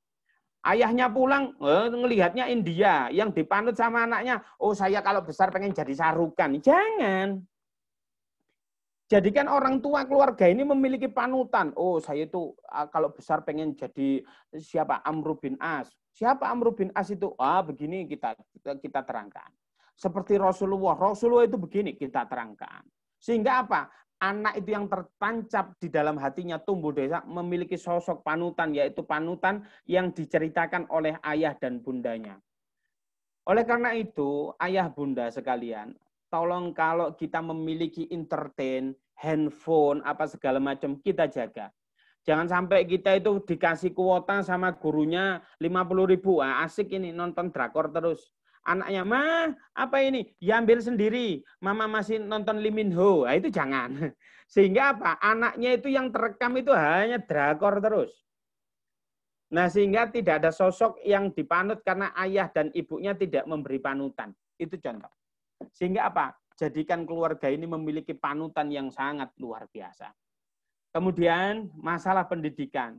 Ayahnya pulang, ngelihatnya India. Yang dipanut sama anaknya, oh saya kalau besar pengen jadi Sarukan. Jangan. Jadikan orang tua keluarga ini memiliki panutan. Oh saya itu kalau besar pengen jadi siapa? Amr bin As. Siapa Amr bin As itu? Begini kita terangkan. Seperti Rasulullah. Rasulullah itu begini kita terangkan. Sehingga apa? Anak itu yang tertancap di dalam hatinya tumbuh dewasa memiliki sosok panutan, yaitu panutan yang diceritakan oleh ayah dan bundanya. Oleh karena itu, ayah bunda sekalian, tolong kalau kita memiliki entertain, handphone, apa segala macam, kita jaga. Jangan sampai kita itu dikasih kuota sama gurunya 50.000. Asik ini nonton drakor terus. Anaknya, "Ma, apa ini?" Ya ambil sendiri. Mama masih nonton Lee Min Ho. Itu jangan. Sehingga apa? Anaknya itu yang terekam itu hanya drakor terus. Nah, sehingga tidak ada sosok yang dipanut karena ayah dan ibunya tidak memberi panutan. Itu contoh. Sehingga apa? Jadikan keluarga ini memiliki panutan yang sangat luar biasa. Kemudian masalah pendidikan.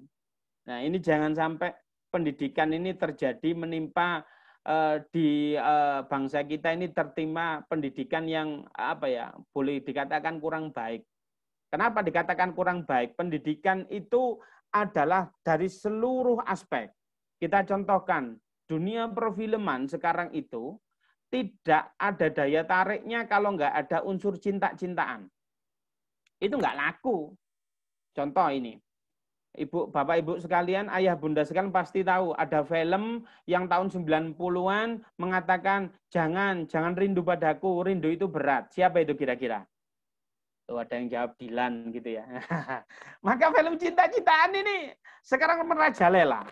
Nah, ini jangan sampai pendidikan ini terjadi menimpa di bangsa kita ini tertimpa pendidikan yang apa ya, boleh dikatakan kurang baik. Kenapa dikatakan kurang baik? Pendidikan itu adalah dari seluruh aspek. Kita contohkan, dunia perfilman sekarang itu tidak ada daya tariknya kalau nggak ada unsur cinta-cintaan. Itu nggak laku. Contoh ini. Ibu, Bapak, Ibu sekalian, ayah, bunda sekalian pasti tahu ada film yang tahun 90-an mengatakan jangan rindu padaku, rindu itu berat. Siapa itu kira-kira? Tuh ada yang jawab Dilan gitu ya. Maka film cinta-cintaan ini sekarang merajalela.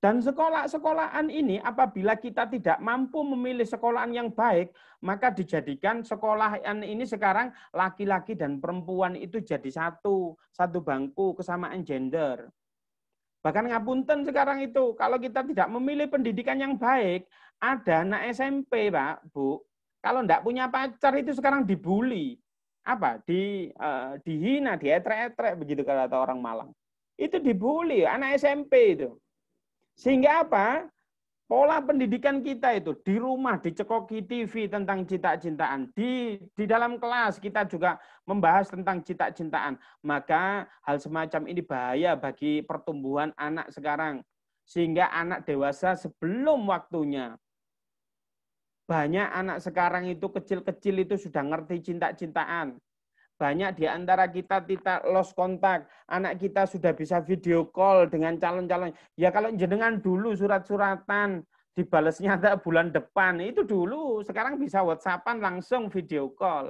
Dan sekolah-sekolahan ini apabila kita tidak mampu memilih sekolahan yang baik, maka dijadikan sekolahan ini sekarang laki-laki dan perempuan itu jadi satu bangku, kesamaan gender. Bahkan ngapunten sekarang itu, kalau kita tidak memilih pendidikan yang baik, ada anak SMP, Pak, Bu, kalau tidak punya pacar itu sekarang dibully. Apa? Dihina, dietrek-etrek, begitu kata orang Malang. Itu dibully, anak SMP itu. Sehingga apa? Pola pendidikan kita itu di rumah dicekoki TV tentang cinta-cintaan. Di dalam kelas kita juga membahas tentang cinta-cintaan. Maka hal semacam ini bahaya bagi pertumbuhan anak sekarang. Sehingga anak dewasa sebelum waktunya. Banyak anak sekarang itu kecil-kecil itu sudah ngerti cinta-cintaan. Banyak di antara kita lost kontak. Anak kita sudah bisa video call dengan calon-calon. Ya kalau jenengan dulu surat-suratan, dibalasnya bulan depan. Itu dulu. Sekarang bisa WhatsAppan langsung video call.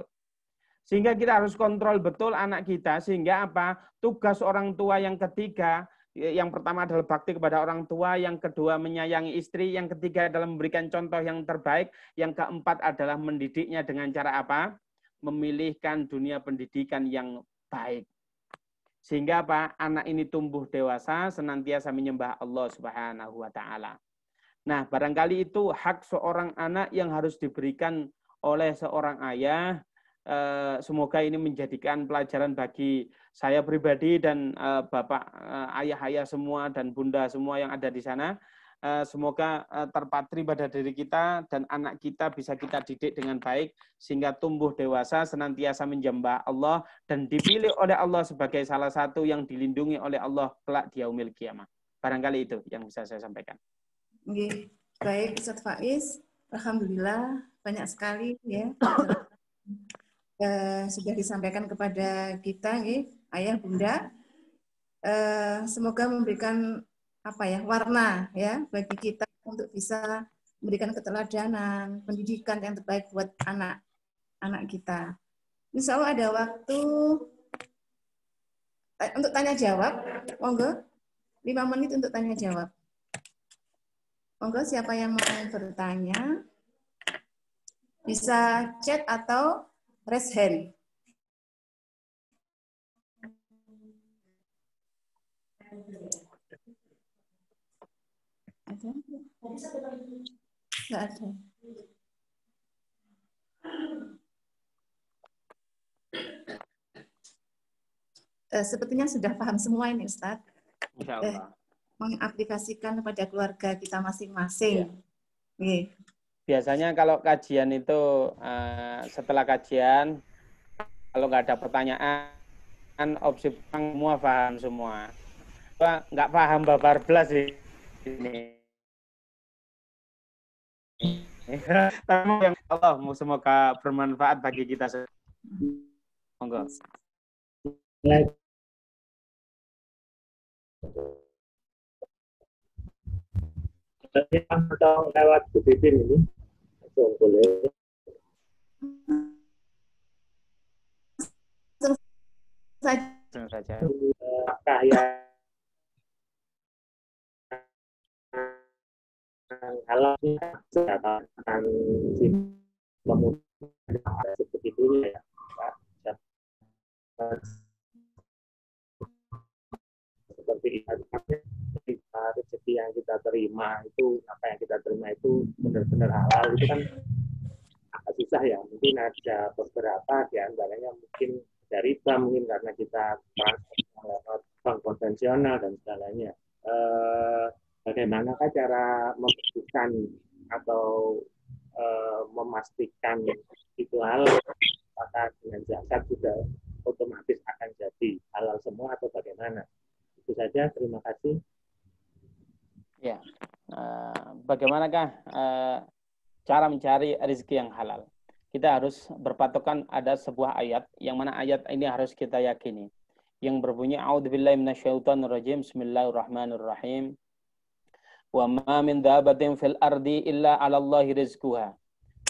Sehingga kita harus kontrol betul anak kita. Sehingga apa? Tugas orang tua yang ketiga, yang pertama adalah bakti kepada orang tua, yang kedua menyayangi istri, yang ketiga adalah memberikan contoh yang terbaik, yang keempat adalah mendidiknya dengan cara apa? Memilihkan dunia pendidikan yang baik. Sehingga apa? Anak ini tumbuh dewasa senantiasa menyembah Allah Subhanahu wa taala. Nah, barangkali itu hak seorang anak yang harus diberikan oleh seorang ayah. Semoga ini menjadikan pelajaran bagi saya pribadi dan Bapak, ayah-ayah semua dan bunda semua yang ada di sana. Semoga terpatri pada diri kita dan anak kita bisa kita didik dengan baik sehingga tumbuh dewasa senantiasa menyembah Allah dan dipilih oleh Allah sebagai salah satu yang dilindungi oleh Allah kelak di yaumil qiyamah. Barangkali itu yang bisa saya sampaikan.
Oke, baik Ustaz Faiz. Alhamdulillah banyak sekali ya sudah disampaikan kepada kita, ayah bunda. Semoga memberikan warna ya bagi kita untuk bisa memberikan keteladanan, pendidikan yang terbaik buat anak kita. Insya Allah ada waktu untuk tanya jawab. Monggo, 5 menit untuk tanya jawab. Monggo siapa yang mau bertanya bisa chat atau raise hand. Ada? Nggak ada. Sepertinya sudah paham semua ini, Ustaz.
Insya Allah.
Mengaplikasikan pada keluarga kita masing-masing. Ya.
Biasanya kalau kajian itu setelah kajian, kalau nggak ada pertanyaan, opsi semua paham semua. Nggak paham babar belas ini. Yang Allah semoga bermanfaat bagi kita semua. Monggo.
Atau lewat BBM ini, boleh.
Saja.
Kalau akan seperti itu ya, seperti rezeki yang kita terima itu, apa yang kita terima itu benar-benar halal, itu kan agak susah ya. Mungkin ada beberapa di antaranya mungkin dari bank, mungkin karena kita transfer lewat bank konvensional dan segalanya. bagaimanakah cara membuktikan atau memastikan itu halal, apakah dengan zakat sudah otomatis akan jadi halal semua atau bagaimana? Itu saja, terima kasih.
Ya, bagaimanakah cara mencari rezeki yang halal? Kita harus berpatokan ada sebuah ayat, yang mana ayat ini harus kita yakini, yang berbunyi a'udzubillahi minasyaitonirrajim, bismillahirrahmanirrahim, wa ma min dabbatin fil ardi illa 'alallahi rizquha.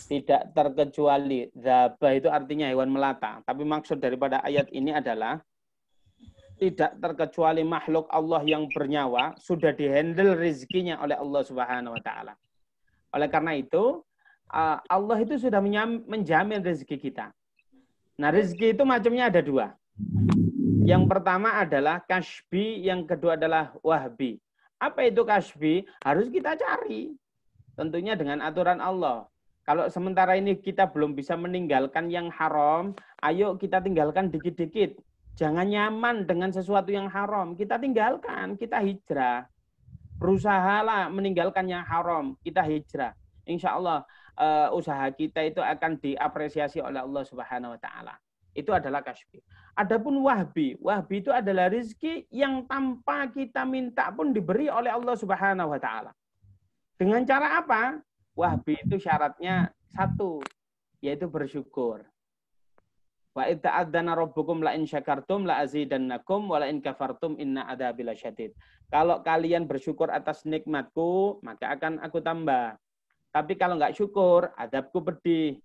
Tidak terkecuali, dzabah itu artinya hewan melata, tapi maksud daripada ayat ini adalah tidak terkecuali makhluk Allah yang bernyawa sudah dihandle rezekinya oleh Allah Subhanahu wa taala. Oleh karena itu, Allah itu sudah menjamin rezeki kita. Nah, rezeki itu macamnya ada dua. Yang pertama adalah kasbi, yang kedua adalah wahbi. Apa itu kasbi? Harus kita cari. Tentunya dengan aturan Allah. Kalau sementara ini kita belum bisa meninggalkan yang haram, ayo kita tinggalkan dikit-dikit. Jangan nyaman dengan sesuatu yang haram. Kita tinggalkan, kita hijrah. Berusahalah meninggalkan yang haram, kita hijrah. Insya Allah usaha kita itu akan diapresiasi oleh Allah Subhanahu wa taala. Itu adalah kasbi. Adapun wahbi, wahbi itu adalah rezeki yang tanpa kita minta pun diberi oleh Allah Subhanahu wa taala. Dengan cara apa? Wahbi itu syaratnya satu, yaitu bersyukur. Wa idza adzana rabbukum la in syakartum la azidannakum wa la in kafartum inna adzabi lasyadid. Kalau kalian bersyukur atas nikmatku, maka akan aku tambah. Tapi kalau enggak syukur, azabku pedih.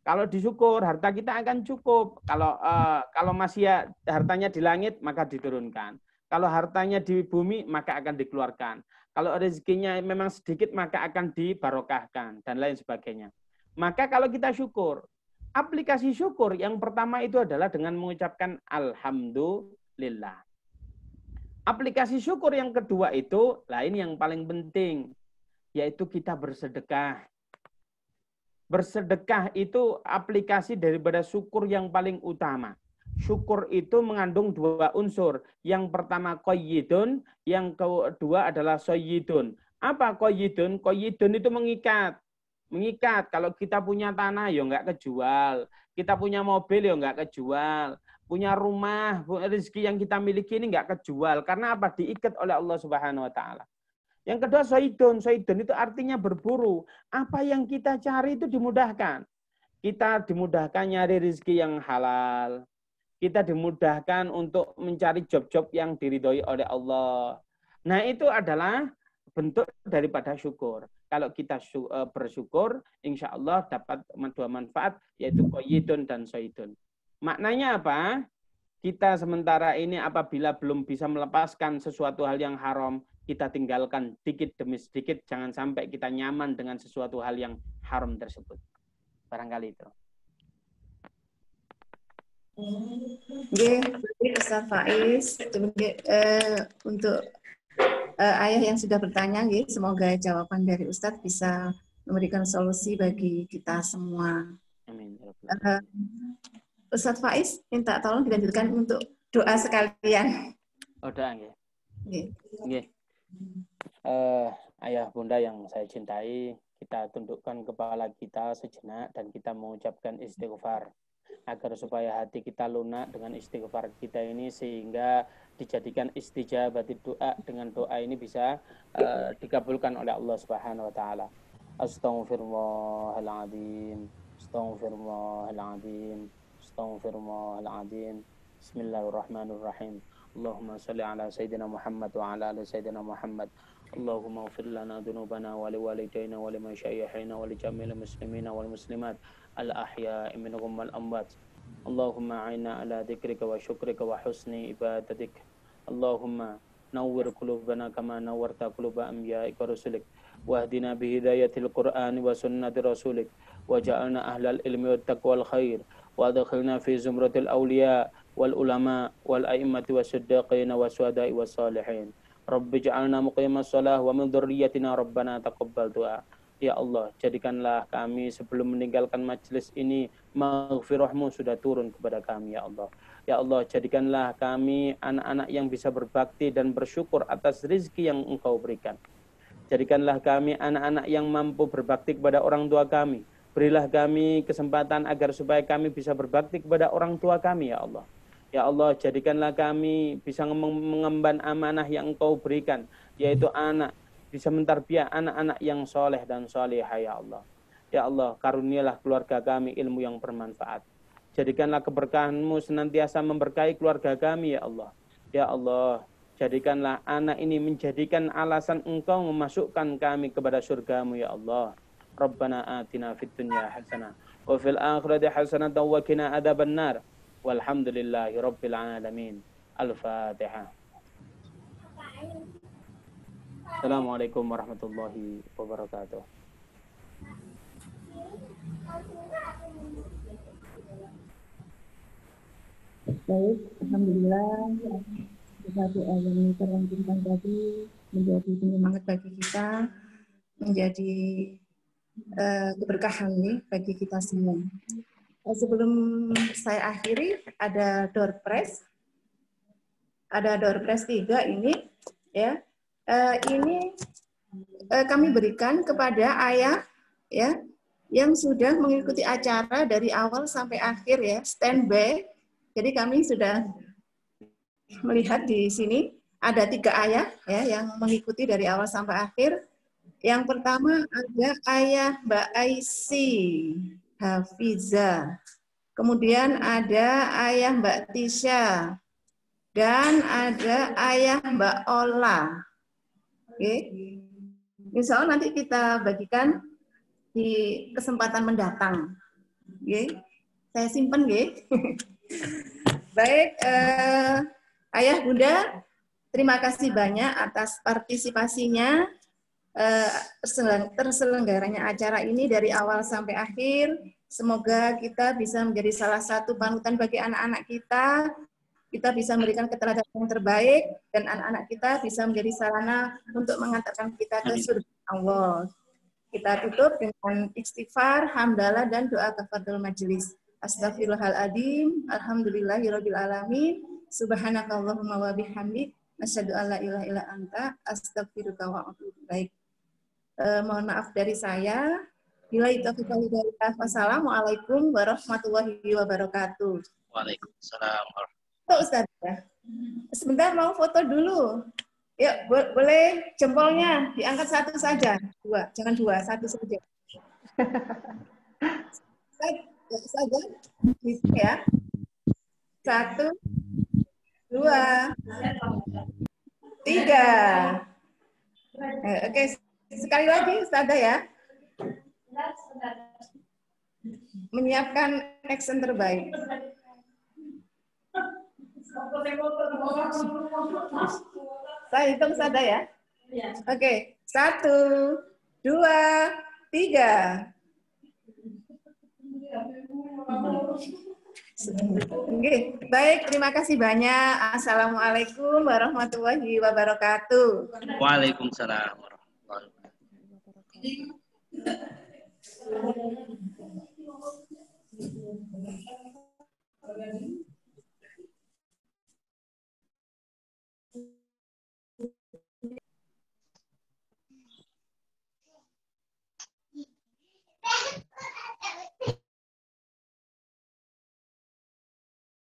Kalau disyukur, harta kita akan cukup. Kalau masih hartanya di langit, maka diturunkan. Kalau hartanya di bumi, maka akan dikeluarkan. Kalau rezekinya memang sedikit, maka akan dibarokahkan, dan lain sebagainya. Maka kalau kita syukur, aplikasi syukur yang pertama itu adalah dengan mengucapkan alhamdulillah. Aplikasi syukur yang kedua itu, lain yang paling penting, yaitu kita bersedekah. Bersedekah itu aplikasi daripada syukur yang paling utama. Syukur itu mengandung dua unsur. Yang pertama qayyidun, yang kedua adalah sayyidun. Apa qayyidun? Qayyidun itu mengikat. Mengikat. Kalau kita punya tanah, ya enggak kejual. Kita punya mobil, ya enggak kejual. Punya rumah, rezeki yang kita miliki ini enggak kejual. Karena apa? Diikat oleh Allah Subhanahu wa taala. Yang kedua sayyidun. Sayyidun itu artinya berburu. Apa yang kita cari itu dimudahkan. Kita dimudahkan nyari rezeki yang halal. Kita dimudahkan untuk mencari job-job yang diridhoi oleh Allah. Nah, itu adalah bentuk daripada syukur. Kalau kita bersyukur, insya Allah dapat dua manfaat, yaitu qayyidun dan sayyidun. Maknanya apa? Kita sementara ini apabila belum bisa melepaskan sesuatu hal yang haram, kita tinggalkan sedikit demi sedikit, jangan sampai kita nyaman dengan sesuatu hal yang haram tersebut. Barangkali itu.
Oke, Ustaz Faiz, untuk ayah yang sudah bertanya, semoga jawaban dari Ustaz bisa memberikan solusi bagi kita semua.
Amin.
Ustaz Faiz, minta tolong dilanjutkan untuk doa sekalian.
Oh, doa ya.
Oke.
Ayah bunda yang saya cintai, kita tundukkan kepala kita sejenak dan kita mengucapkan istighfar. Agar supaya hati kita lunak dengan istighfar kita ini, sehingga dijadikan istijabati doa, dengan doa ini bisa dikabulkan oleh Allah Subhanahu wa taala. Astaghfirullahaladzim, astaghfirullahaladzim, astaghfirullahaladzim. Bismillahirrahmanirrahim. Allahumma salli ala sayyidina Muhammad wa ala ali sayyidina Muhammad. Allahumma ighfir lana dhunubana wa liwalidayna wa limasyayikhina wa lijami'il muslimina wal muslimat al-ahya'i minhum wal amwat. Allahumma a'inna ala dzikrika wa syukrika wa husni ibadatik. Allahumma nawwir qulubana kama nawwarta quluba anbiya'ika rusulik wahdina bihidayatil qur'ani wa sunnati rasulik waj'alna ahlal ilmi wat taqwal khair wa adkhilna fi zumratil awliya wal ulama wal a'immati wasiddiqina washuhada'i was salihin. Rabbi ja'alna muqimas shalah wa min dzurriyyatina rabbana taqabbal du'a. Ya Allah, jadikanlah kami sebelum meninggalkan majelis ini, maghfirahmu sudah turun kepada kami, ya Allah. Ya Allah, jadikanlah kami anak-anak yang bisa berbakti dan bersyukur atas rizki yang Engkau berikan. Jadikanlah kami anak-anak yang mampu berbakti kepada orang tua kami. Berilah kami kesempatan agar supaya kami bisa berbakti kepada orang tua kami, ya Allah. Ya Allah, jadikanlah kami bisa mengemban amanah yang Engkau berikan, yaitu anak, bisa mentarbiah anak-anak yang soleh dan solehah, ya Allah. Ya Allah, karunialah keluarga kami ilmu yang bermanfaat. Jadikanlah keberkahan-Mu senantiasa memberkahi keluarga kami, ya Allah. Ya Allah, jadikanlah anak ini menjadikan alasan Engkau memasukkan kami kepada surga-Mu, ya Allah. Rabbana atina fid dunya hasanah wa fil akhirati hasanah wa qina adzabannar. Walhamdulillahi rabbil alamin. Al-Fatihah. Assalamualaikum warahmatullahi wabarakatuh.
Baik, alhamdulillah. Doa yang terlanjutkan tadi menjadi penyemangat bagi kita, menjadi keberkahan nih bagi kita semua. Sebelum saya akhiri, ada door prize 3 ini, ya. Ini kami berikan kepada ayah, ya, yang sudah mengikuti acara dari awal sampai akhir, ya, standby. Jadi kami sudah melihat di sini ada 3 ayah, ya, yang mengikuti dari awal sampai akhir. Yang pertama ada ayah Mbak Aisy Hafiza, kemudian ada ayah Mbak Tisha, dan ada ayah Mbak Ola. Oke, insya Allah nanti kita bagikan di kesempatan mendatang. Oke, saya simpen, oke. Baik, ayah bunda, terima kasih banyak atas partisipasinya, terselenggaranya acara ini dari awal sampai akhir. Semoga kita bisa menjadi salah satu panutan bagi anak-anak kita. Kita bisa memberikan keteladanan yang terbaik, dan anak-anak kita bisa menjadi sarana untuk mengantarkan kita ke surga Allah. Kita tutup dengan istighfar, hamdalah, dan doa kafaratul majelis. Astaghfirullahaladzim, alhamdulillahirabbil alamin, subhanakallahumma wa bihamdik, asyhadu an la ilaha illa anta, astaghfiruka wa atubu ilaik. Mohon maaf dari saya. Bila itu wassalamualaikum warahmatullahi wabarakatuh.
Waalaikumsalam.
Ustaz, ya. Sebentar mau foto dulu. Ya, boleh jempolnya diangkat satu saja, 2, jangan 2, 1 saja. Saja, bisa ya. 1, 2, 3. Oke, sekali lagi Ustazah ya. Menyiapkan action terbaik. Saya hitung saja ya. Oke, 1, 2, 3. Oke, baik, terima kasih banyak. Assalamualaikum warahmatullahi wabarakatuh.
Waalaikumsalam warahmatullahi wabarakatuh.